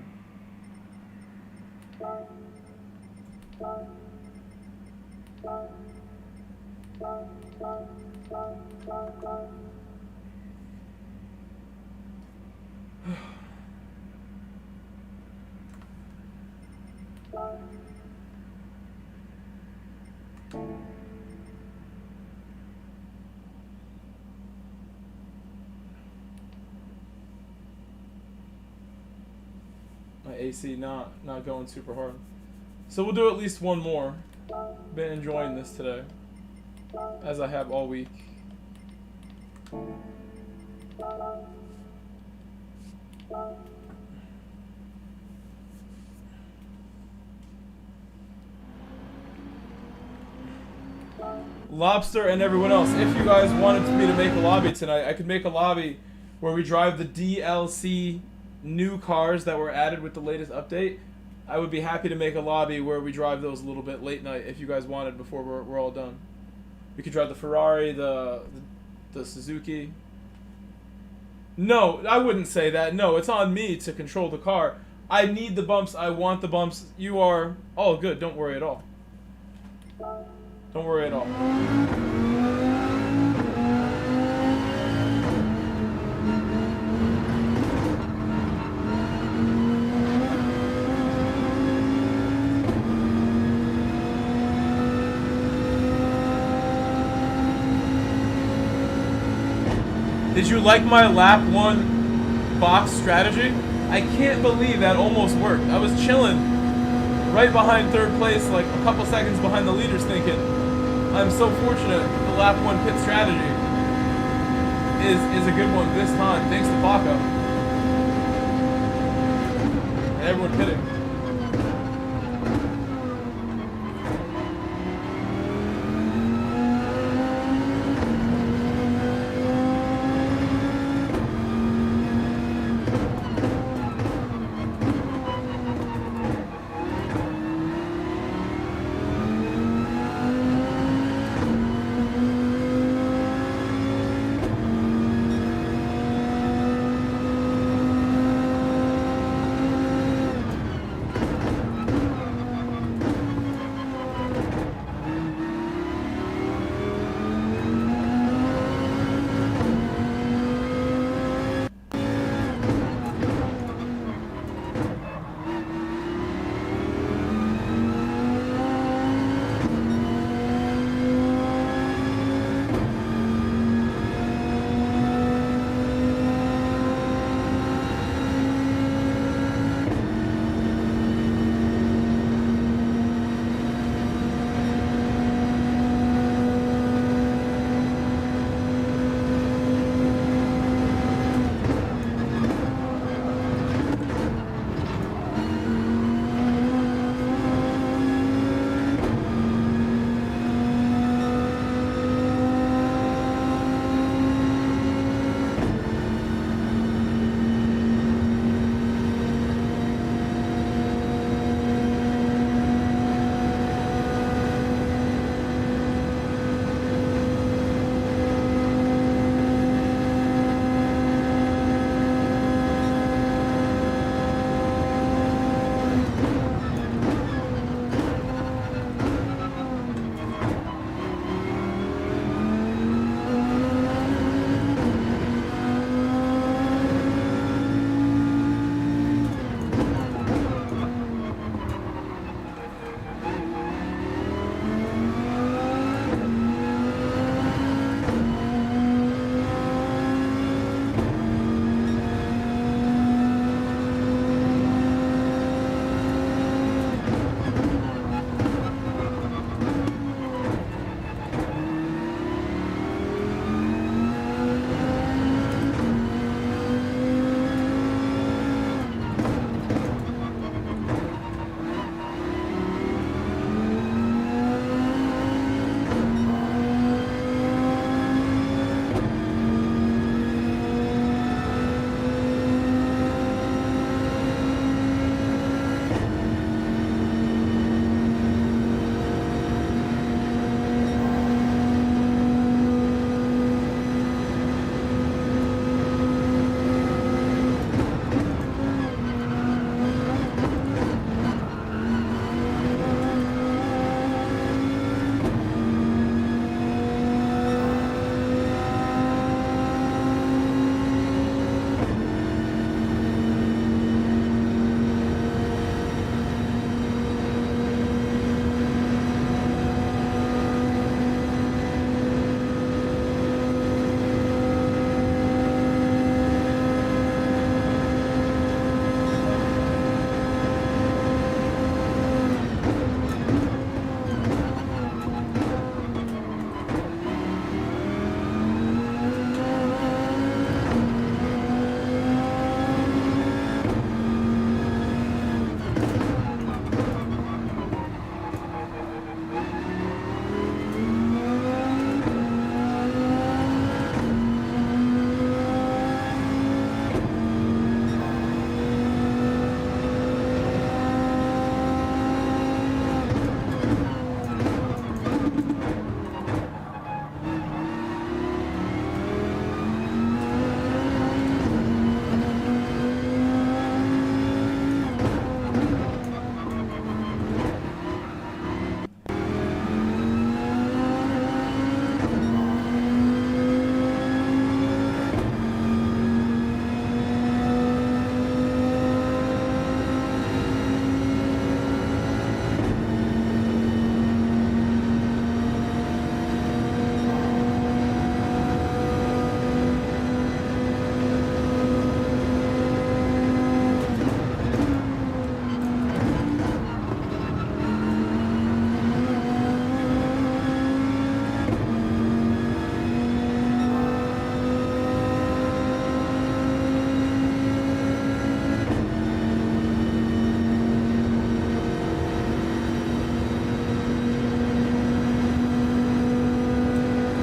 My AC not going super hard. So we'll do at least one more. Been enjoying this today, as I have all week. Lobster and everyone else, if you guys wanted me to make a lobby tonight, I could make a lobby where we drive the DLC new cars that were added with the latest update. I would be happy to make a lobby where we drive those a little bit late night if you guys wanted before we're all done. We could drive the Ferrari, the Suzuki. No, I wouldn't say that. No, it's on me to control the car. I need the bumps. I want the bumps. You are all good. Don't worry at all. Don't worry at all. Did you like my lap 1 box strategy? I can't believe that almost worked. I was chilling right behind 3rd place, like a couple seconds behind the leaders, thinking, I'm so fortunate the lap 1 pit strategy is a good one this time, thanks to Paco. And everyone pitting.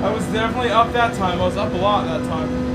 I was definitely up that time. I was up a lot that time.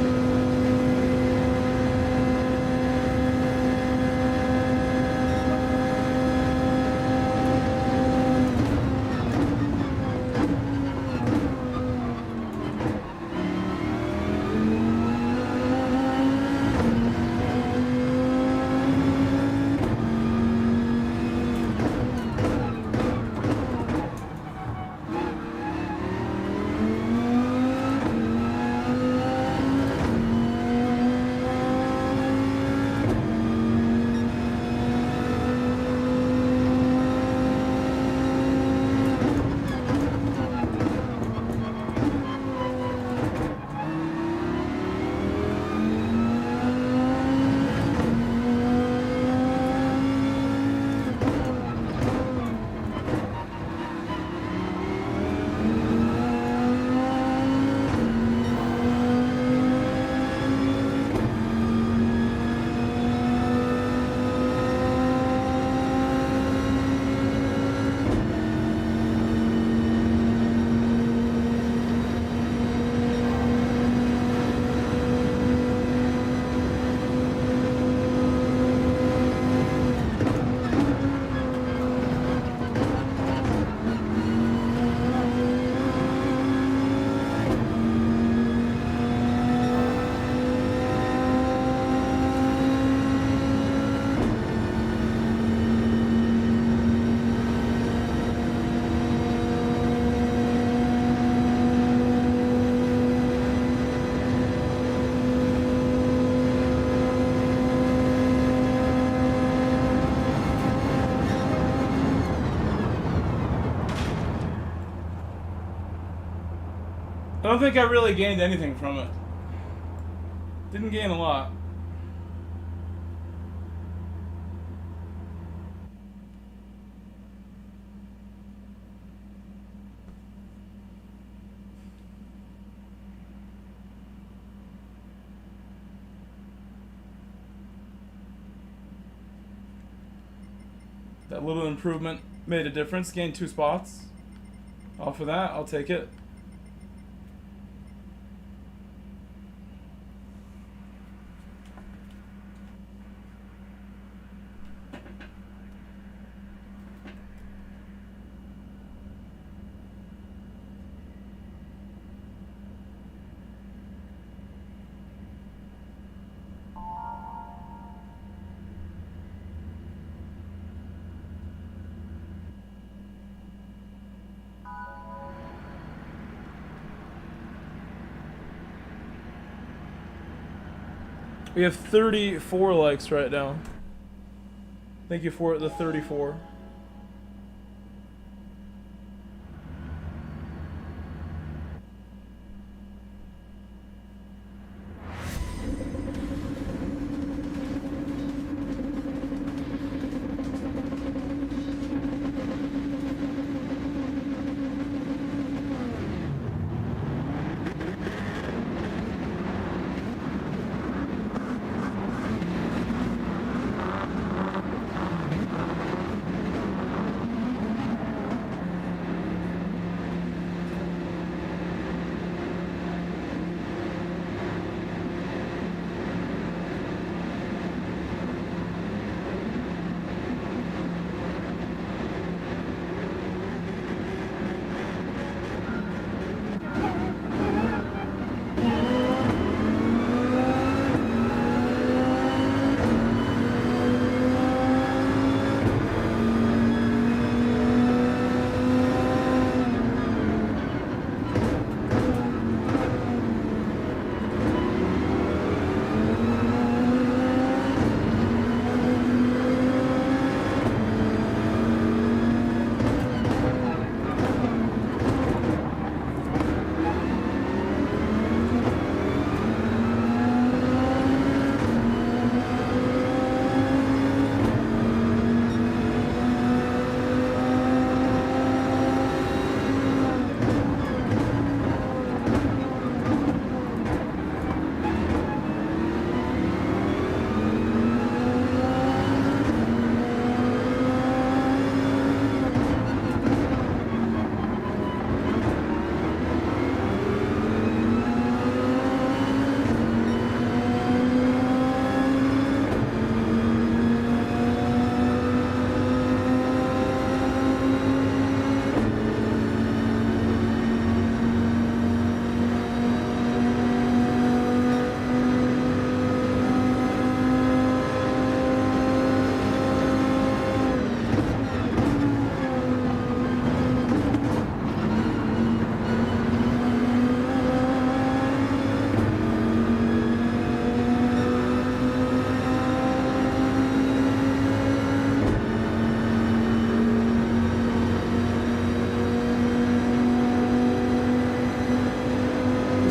I don't think I really gained anything from it. Didn't gain a lot. That little improvement made a difference. Gained 2 spots. Off of that, I'll take it. We have 34 likes right now. Thank you for the 34.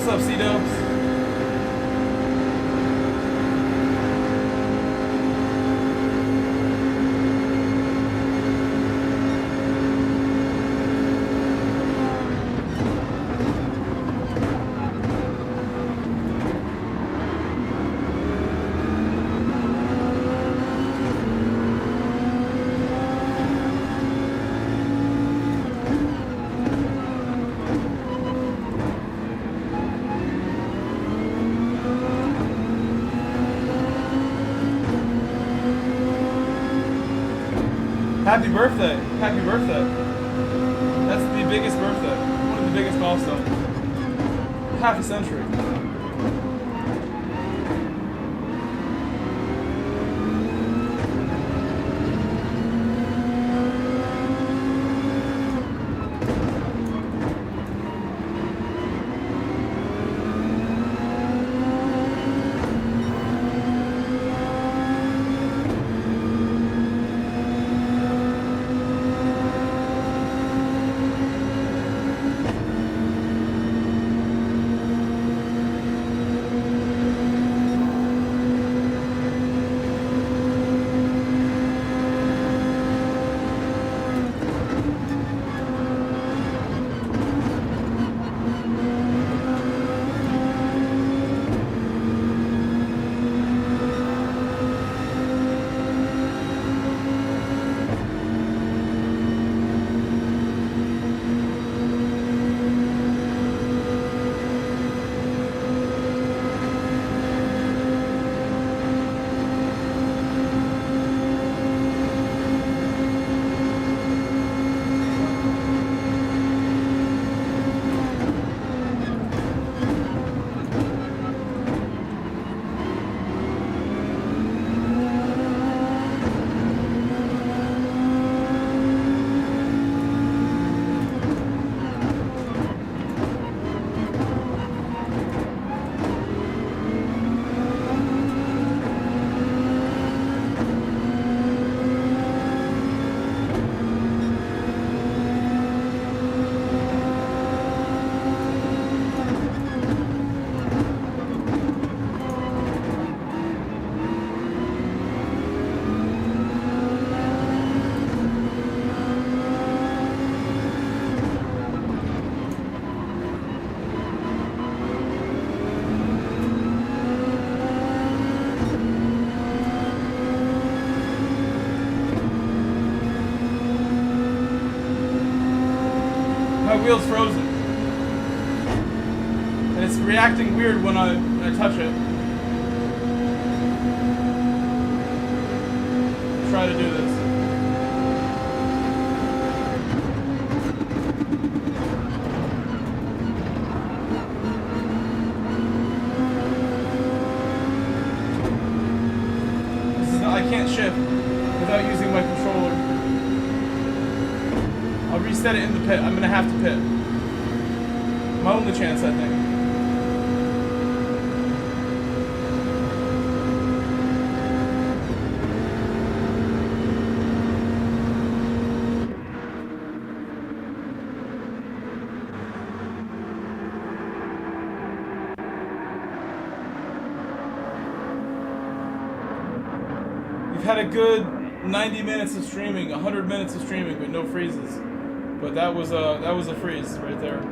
What's up, C-Dubs? Happy birthday. Happy birthday. That's the biggest birthday. One of the biggest milestones. Half a century. My wheel's frozen. And it's reacting weird when I touch it. Try to do this. I can't shift without using my controller. I'll reset it in the pit. I'm gonna have to pit. My only chance, I think. We've had a good 90 minutes of streaming, 100 minutes of streaming, but no freezes. But that was a freeze right there.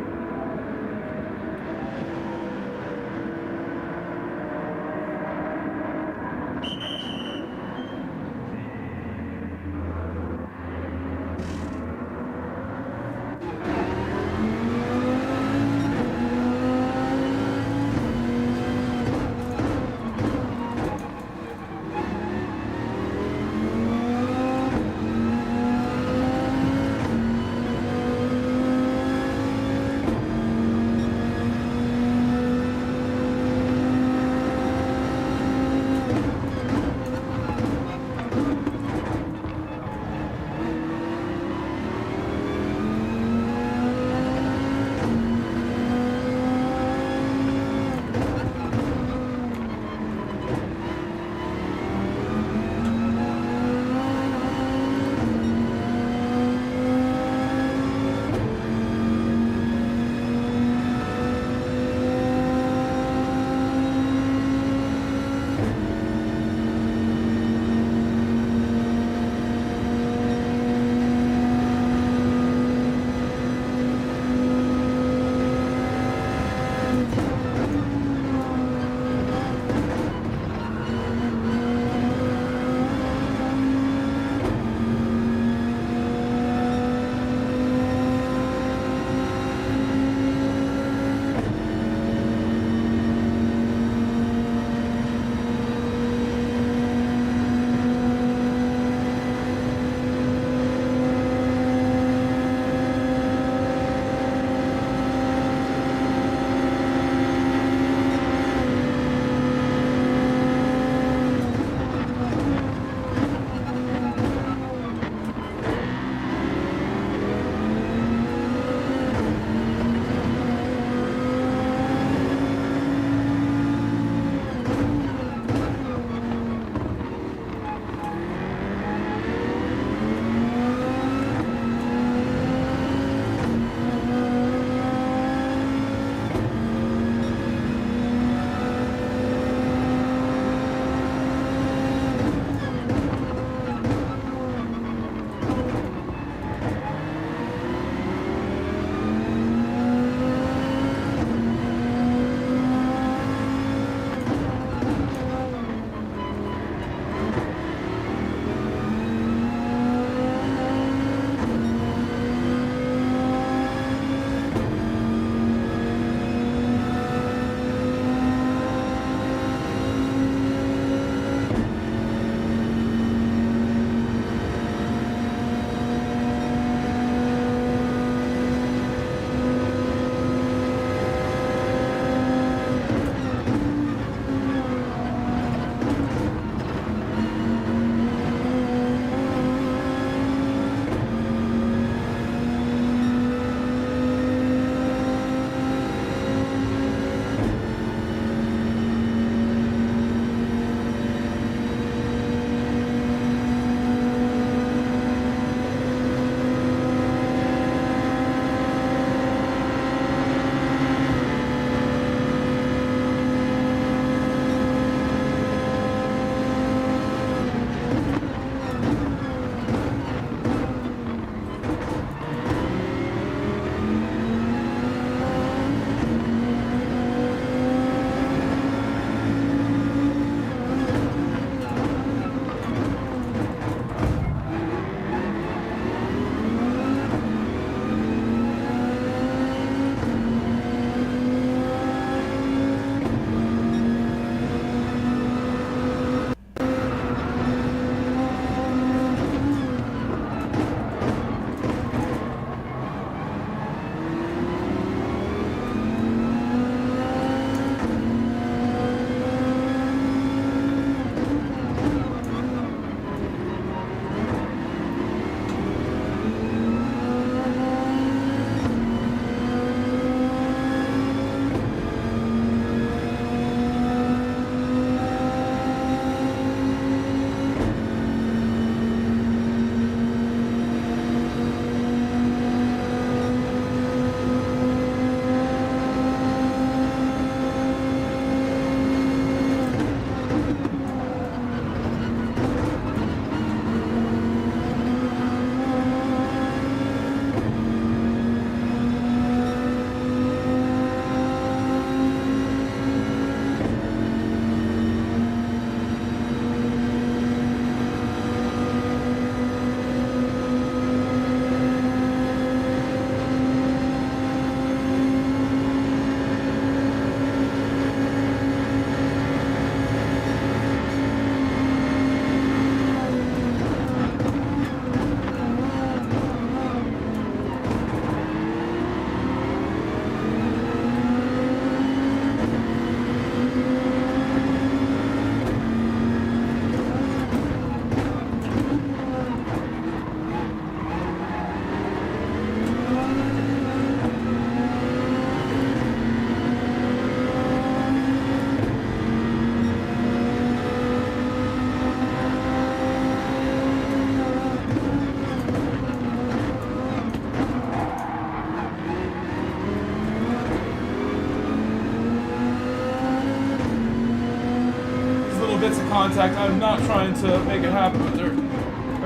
bits of contact. I'm not trying to make it happen, but they're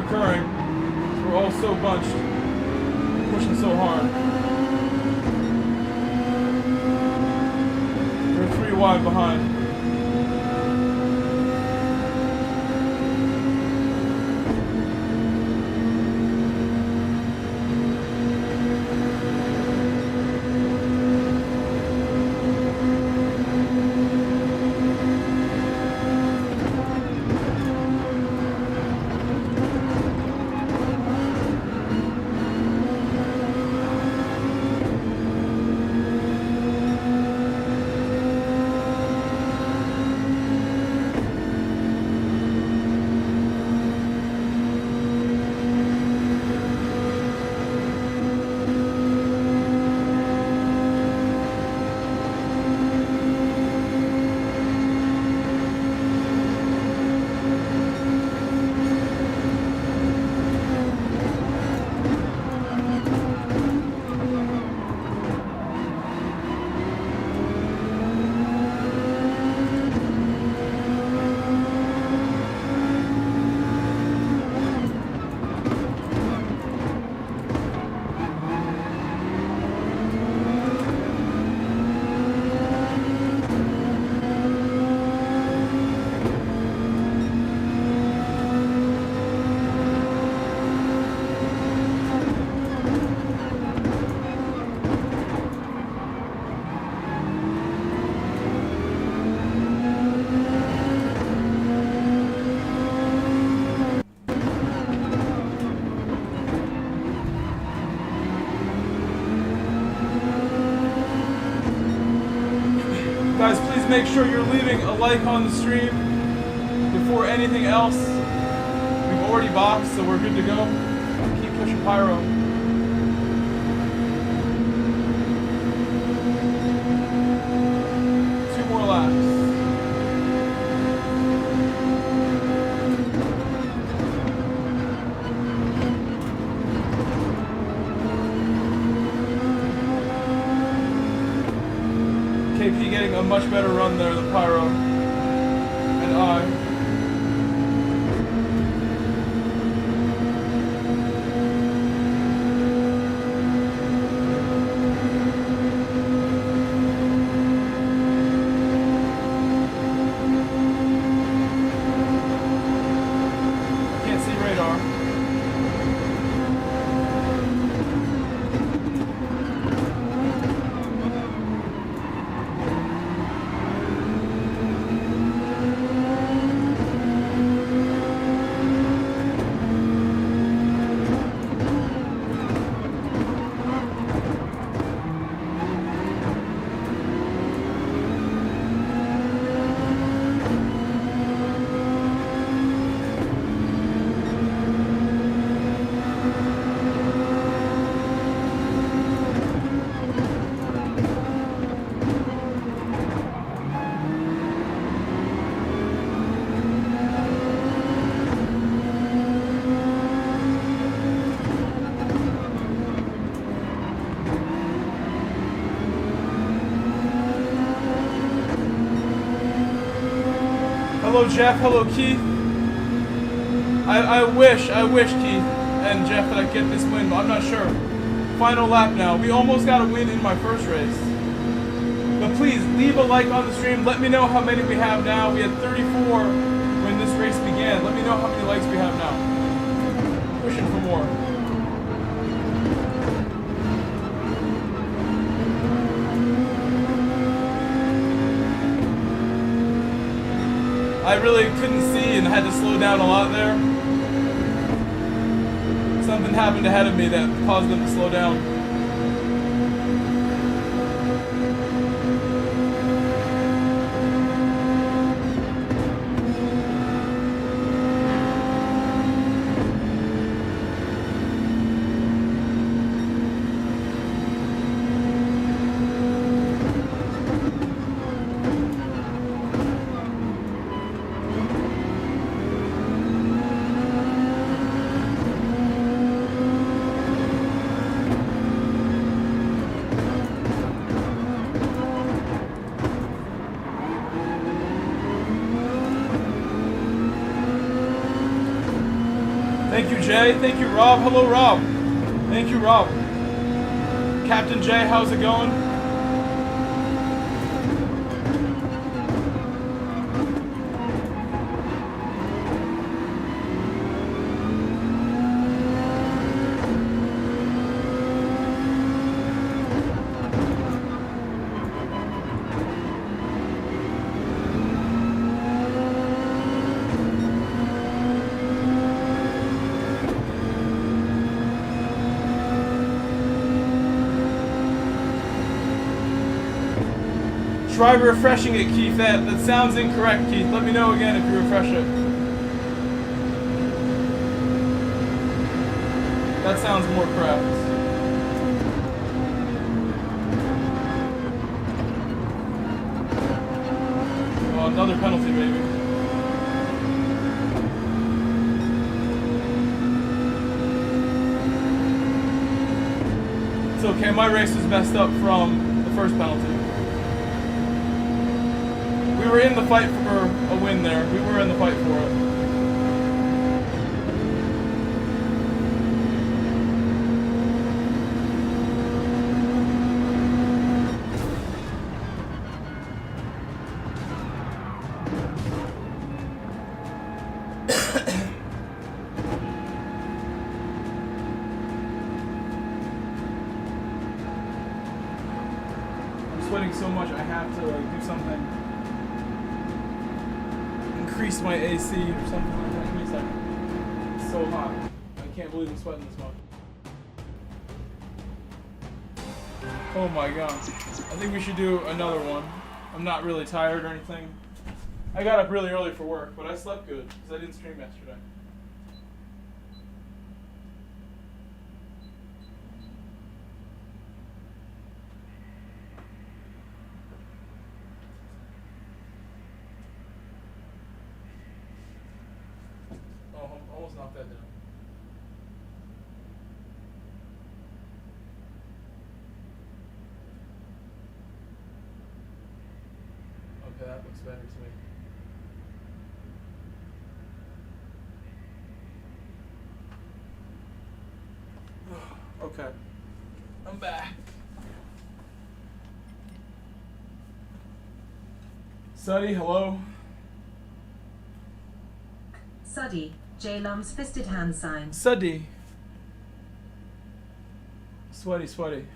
occurring. We're all so bunched, pushing so hard. We're 3 wide behind. Guys, please make sure you're leaving a like on the stream before anything else. We've already boxed, so we're good to go. Keep pushing pyro. Two more laps. KP getting a much better run there than Pyro. And I. Can't see radar. Hello Jeff, hello Keith. I wish Keith and Jeff that I get this win, but I'm not sure. Final lap now. We almost got a win in my first race. But please, leave a like on the stream. Let me know how many we have now. We had 34 when this race began. Let me know how many likes we have now. Pushing for more. I really couldn't see and had to slow down a lot there. Something happened ahead of me that caused them to slow down. Thank you, Jay. Thank you, Rob. Hello, Rob. Thank you, Rob. Captain Jay, how's it going? Try refreshing it, Keith. That sounds incorrect, Keith. Let me know again if you refresh it. That sounds more correct. Well, another penalty, baby. It's okay, my race was messed up from the first penalty. We were in the fight for a win there. We were in the fight for it. I'm sweating so much I have to do something. Increase my AC or something like that. Give me a second. It's so hot. I can't believe I'm sweating this much. Oh my god. I think we should do another one. I'm not really tired or anything. I got up really early for work, but I slept good because I didn't stream yesterday. Almost knocked that down. Okay, that looks better to me. Okay. I'm back. Suddy, hello. Suddy, J-Lum's fisted hand sign. Suddy. Sweaty, sweaty.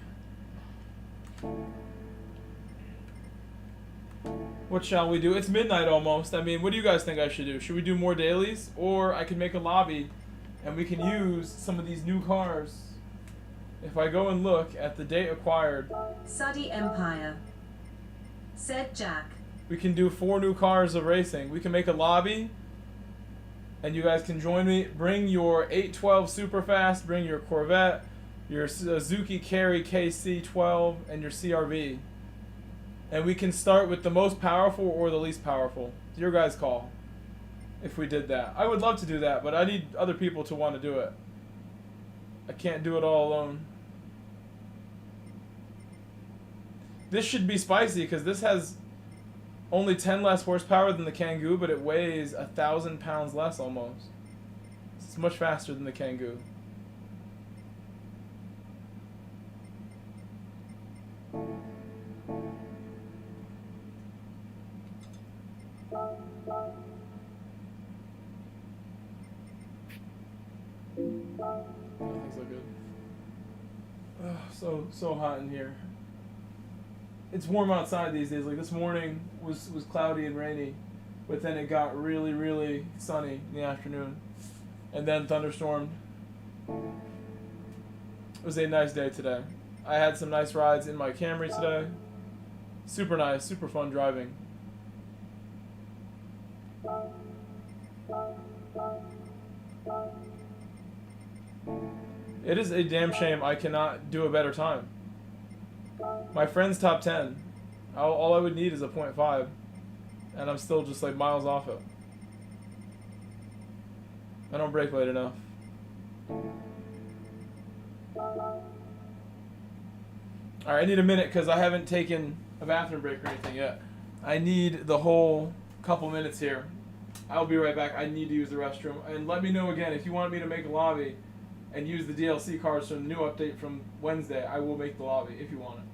What shall we do? It's midnight almost. I mean, what do you guys think I should do? Should we do more dailies? Or I can make a lobby and we can use some of these new cars. If I go and look at the date acquired. Suddy Empire. Said Jack. We can do 4 new cars of racing. We can make a lobby. And you guys can join me. Bring your 812 Superfast, bring your Corvette, your Suzuki Carry KC12, and your CRV. And we can start with the most powerful or the least powerful. It's your guys' call. If we did that. I would love to do that, but I need other people to want to do it. I can't do it all alone. This should be spicy because this has only 10 less horsepower than the Kangoo, but it weighs 1,000 pounds less almost. It's much faster than the Kangoo. Things look good. Oh, so hot in here. It's warm outside these days. Like this morning was cloudy and rainy, but then it got really, really sunny in the afternoon, and then thunderstormed. It was a nice day today. I had some nice rides in my Camry today. Super nice, super fun driving. It is a damn shame I cannot do a better time. My friend's top 10. All I would need is a 0.5, and I'm still just like miles off it. I don't brake late enough. Alright, I need a minute because I haven't taken a bathroom break or anything yet. I need the whole couple minutes here I'll be right back. I need to use the restroom. And let me know again if you want me to make a lobby and use the DLC cards from the new update from Wednesday. I will make the lobby if you want it.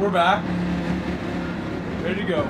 we're back. Ready to go.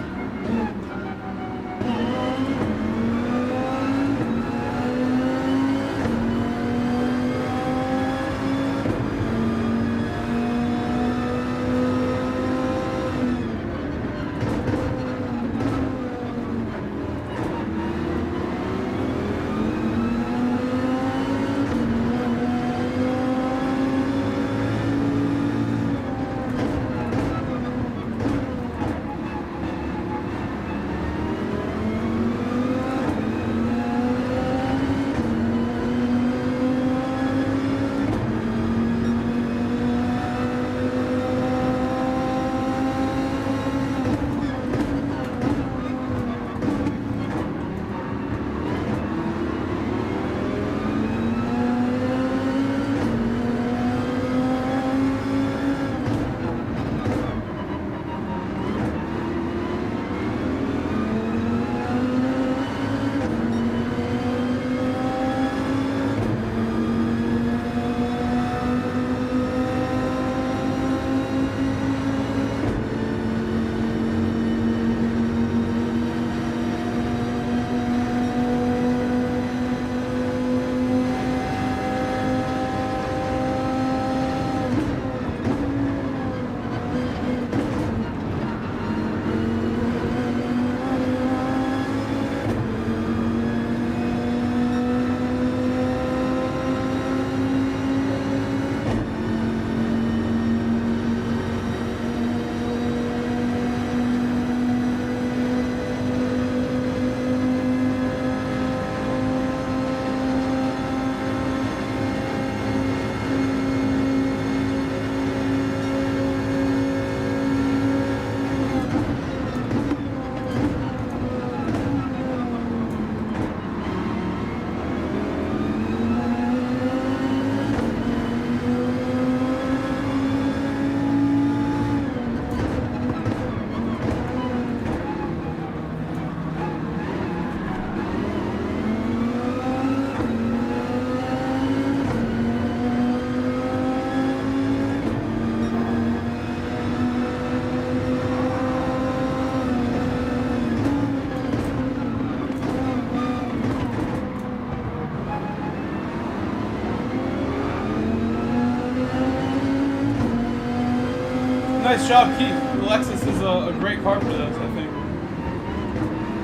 Nice job, Keith. The Lexus is a great car for this, I think.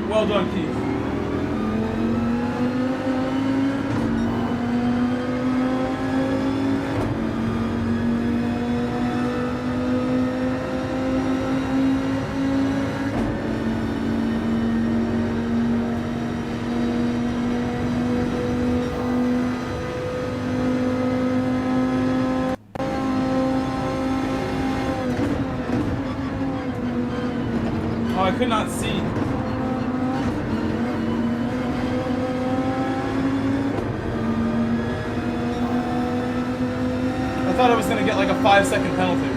Well done, Keith. I could not see. I thought I was going to get like a 5-second penalty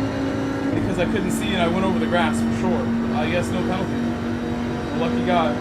because I couldn't see and I went over the grass for sure. I guess no penalty. Lucky guy.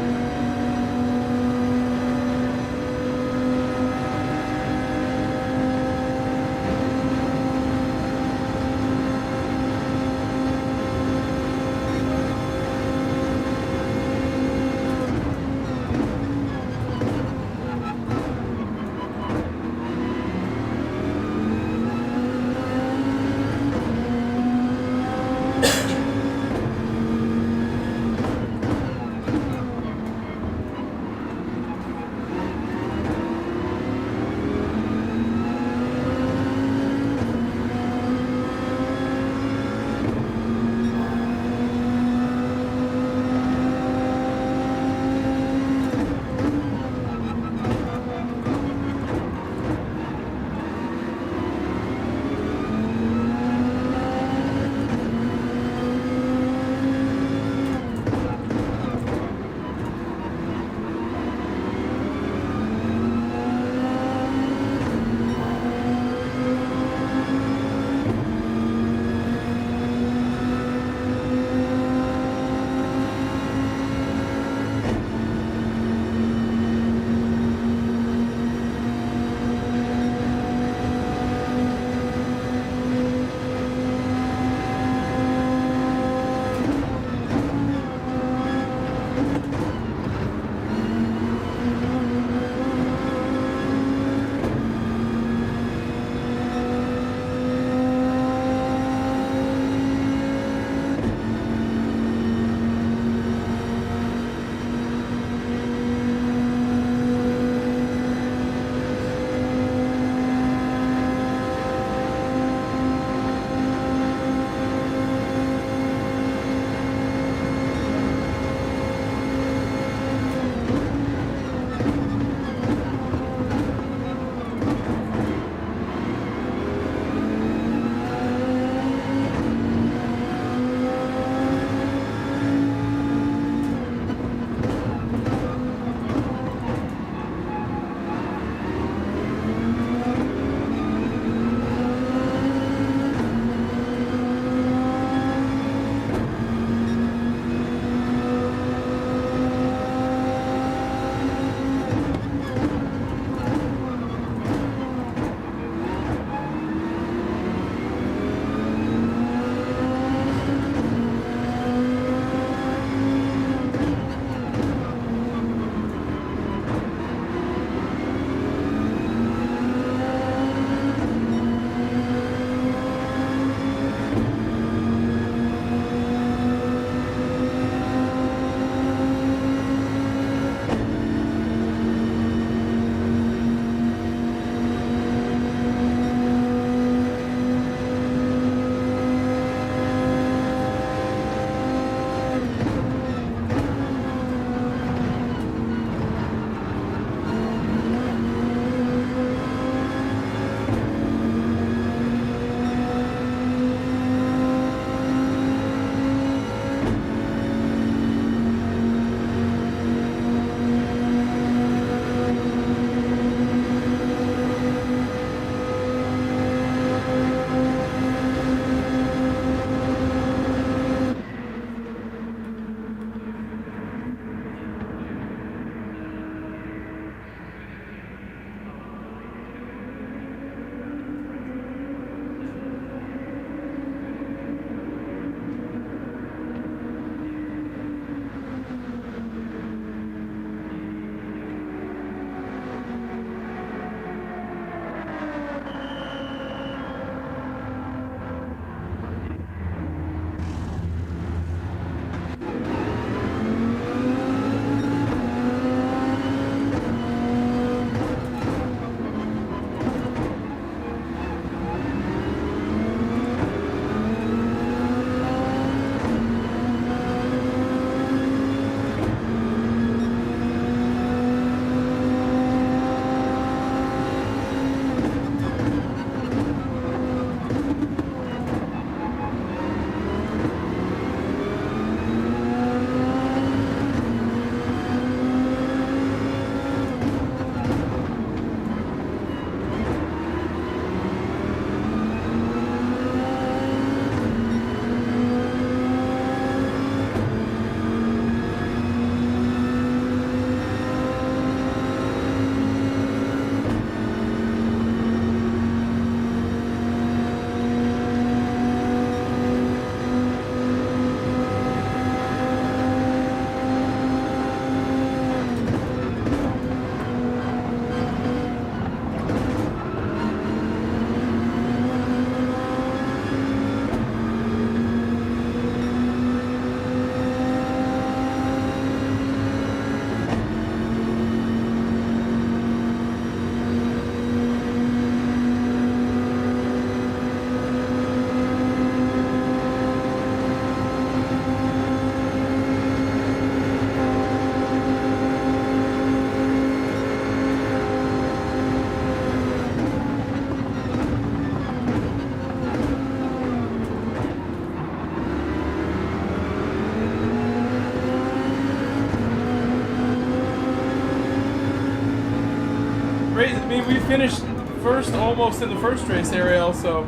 race. I mean, we finished first almost in the first race, Ariel, so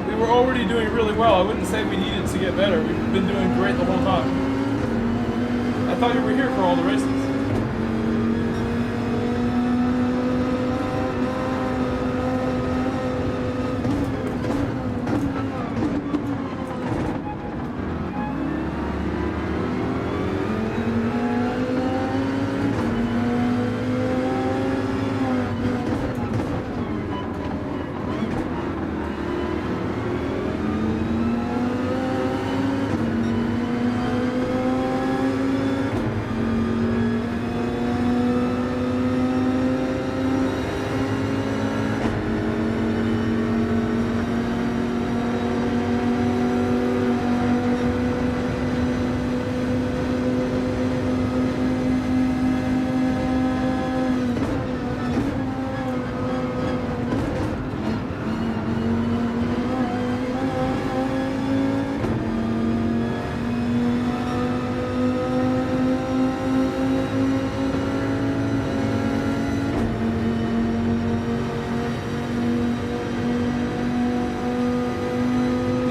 we were already doing really well. I wouldn't say we needed to get better. We've been doing great the whole time. I thought you were here for all the races.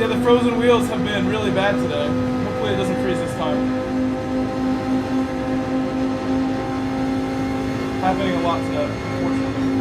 Yeah, the frozen wheels have been really bad today. Hopefully it doesn't freeze this time. Happening a lot today, unfortunately.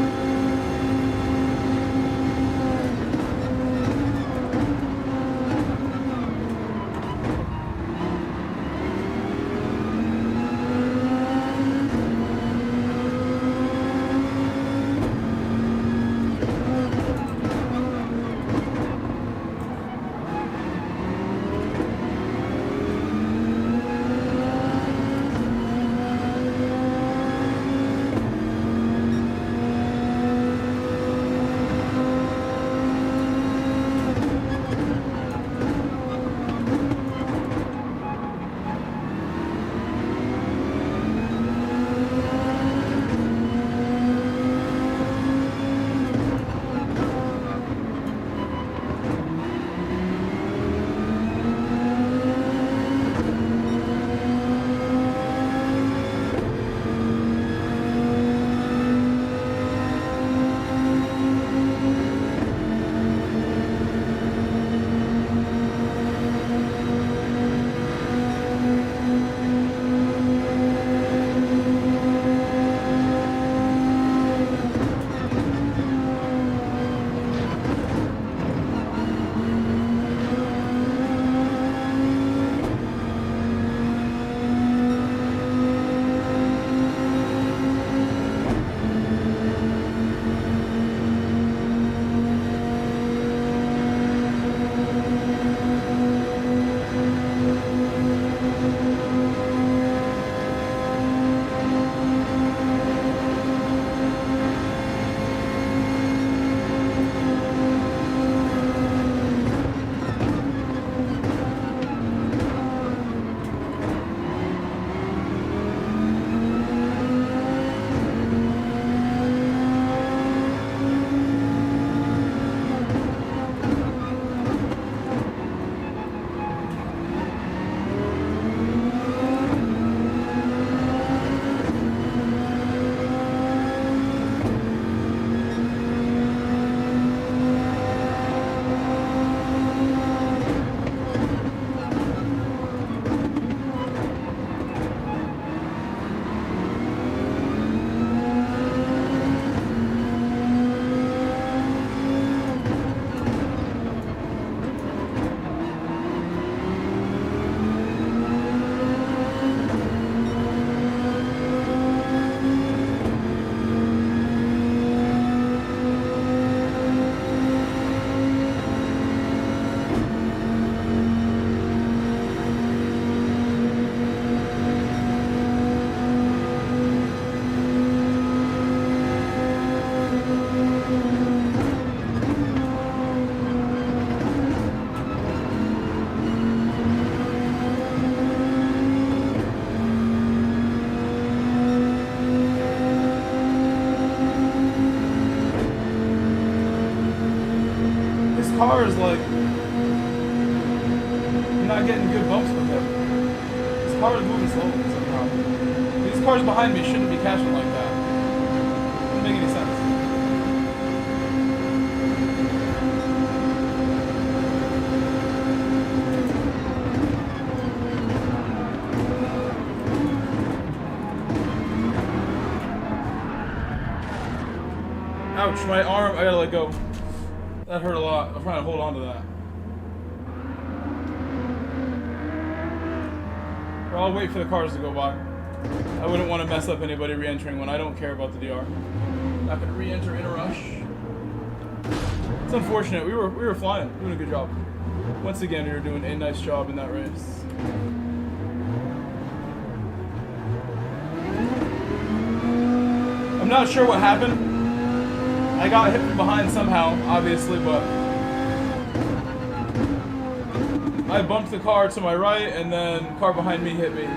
car is like, you're not getting good bumps with it. This car is moving slowly somehow. These cars behind me shouldn't be catching like that. doesn't make any sense. Ouch, my arm, I gotta let go. That hurt a lot. I'm trying to hold on to that. Or I'll wait for the cars to go by. I wouldn't want to mess up anybody re-entering when I don't care about the DR. I'm not gonna re-enter in a rush. It's unfortunate. We were flying, doing a good job. Once again, we were doing a nice job in that race. I'm not sure what happened. I got hit from behind somehow, obviously, but I bumped the car to my right, and then the car behind me hit me.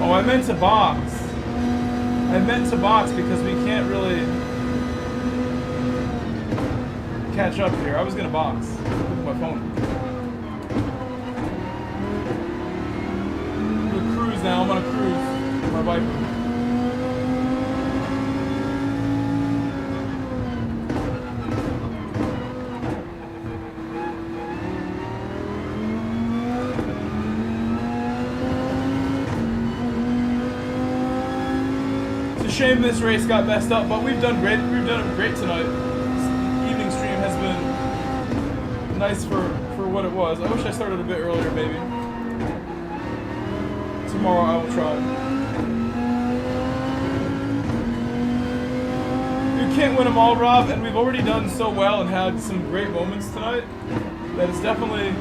I meant to box. I meant to box because we can't really catch up here. I was gonna box with my phone. I'm gonna cruise now. I'm on a cruise with my Viper. Shame this race got messed up, but we've done great. We've done great tonight. This evening stream has been nice for what it was. I wish I started a bit earlier, maybe. Tomorrow I will try. You can't win them all, Rob, and we've already done so well and had some great moments tonight that it's definitely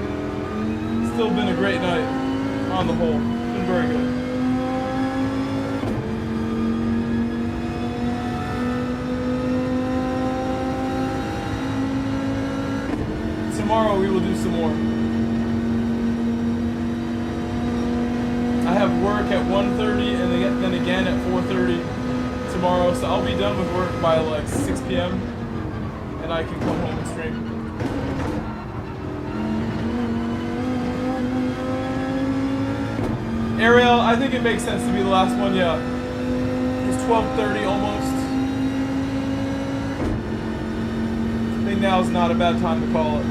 still been a great night on the whole. It's been very good. Tomorrow we will do some more. I have work at 1:30 and then again at 4:30 tomorrow, so I'll be done with work by like 6 p.m. and I can come home and stream. Ariel, I think it makes sense to be the last one, yeah. It's 12:30 almost. I think now is not a bad time to call it.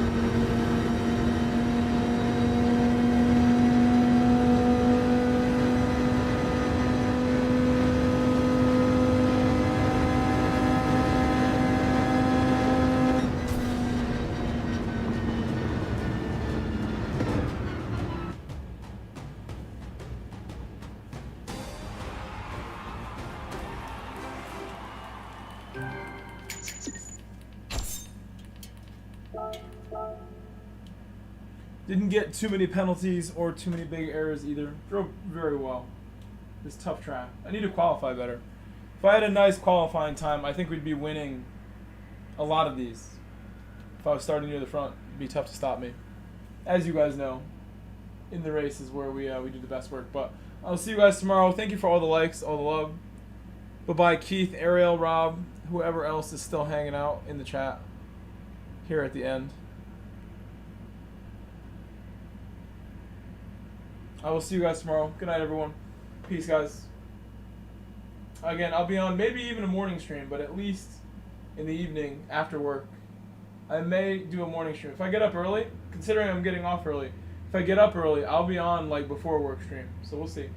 Didn't get too many penalties or too many big errors either. Drove very well. This tough track. I need to qualify better. If I had a nice qualifying time, I think we'd be winning a lot of these. If I was starting near the front, it'd be tough to stop me. As you guys know, in the race is where we do the best work. But I'll see you guys tomorrow. Thank you for all the likes, all the love. Bye-bye, Keith, Ariel, Rob, whoever else is still hanging out in the chat here at the end. I will see you guys tomorrow. Good night, everyone. Peace, guys. Again, I'll be on maybe even a morning stream, but at least in the evening after work. I may do a morning stream. If I get up early, considering I'm getting off early, if I get up early, I'll be on like before work stream. So we'll see.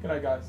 Good night, guys.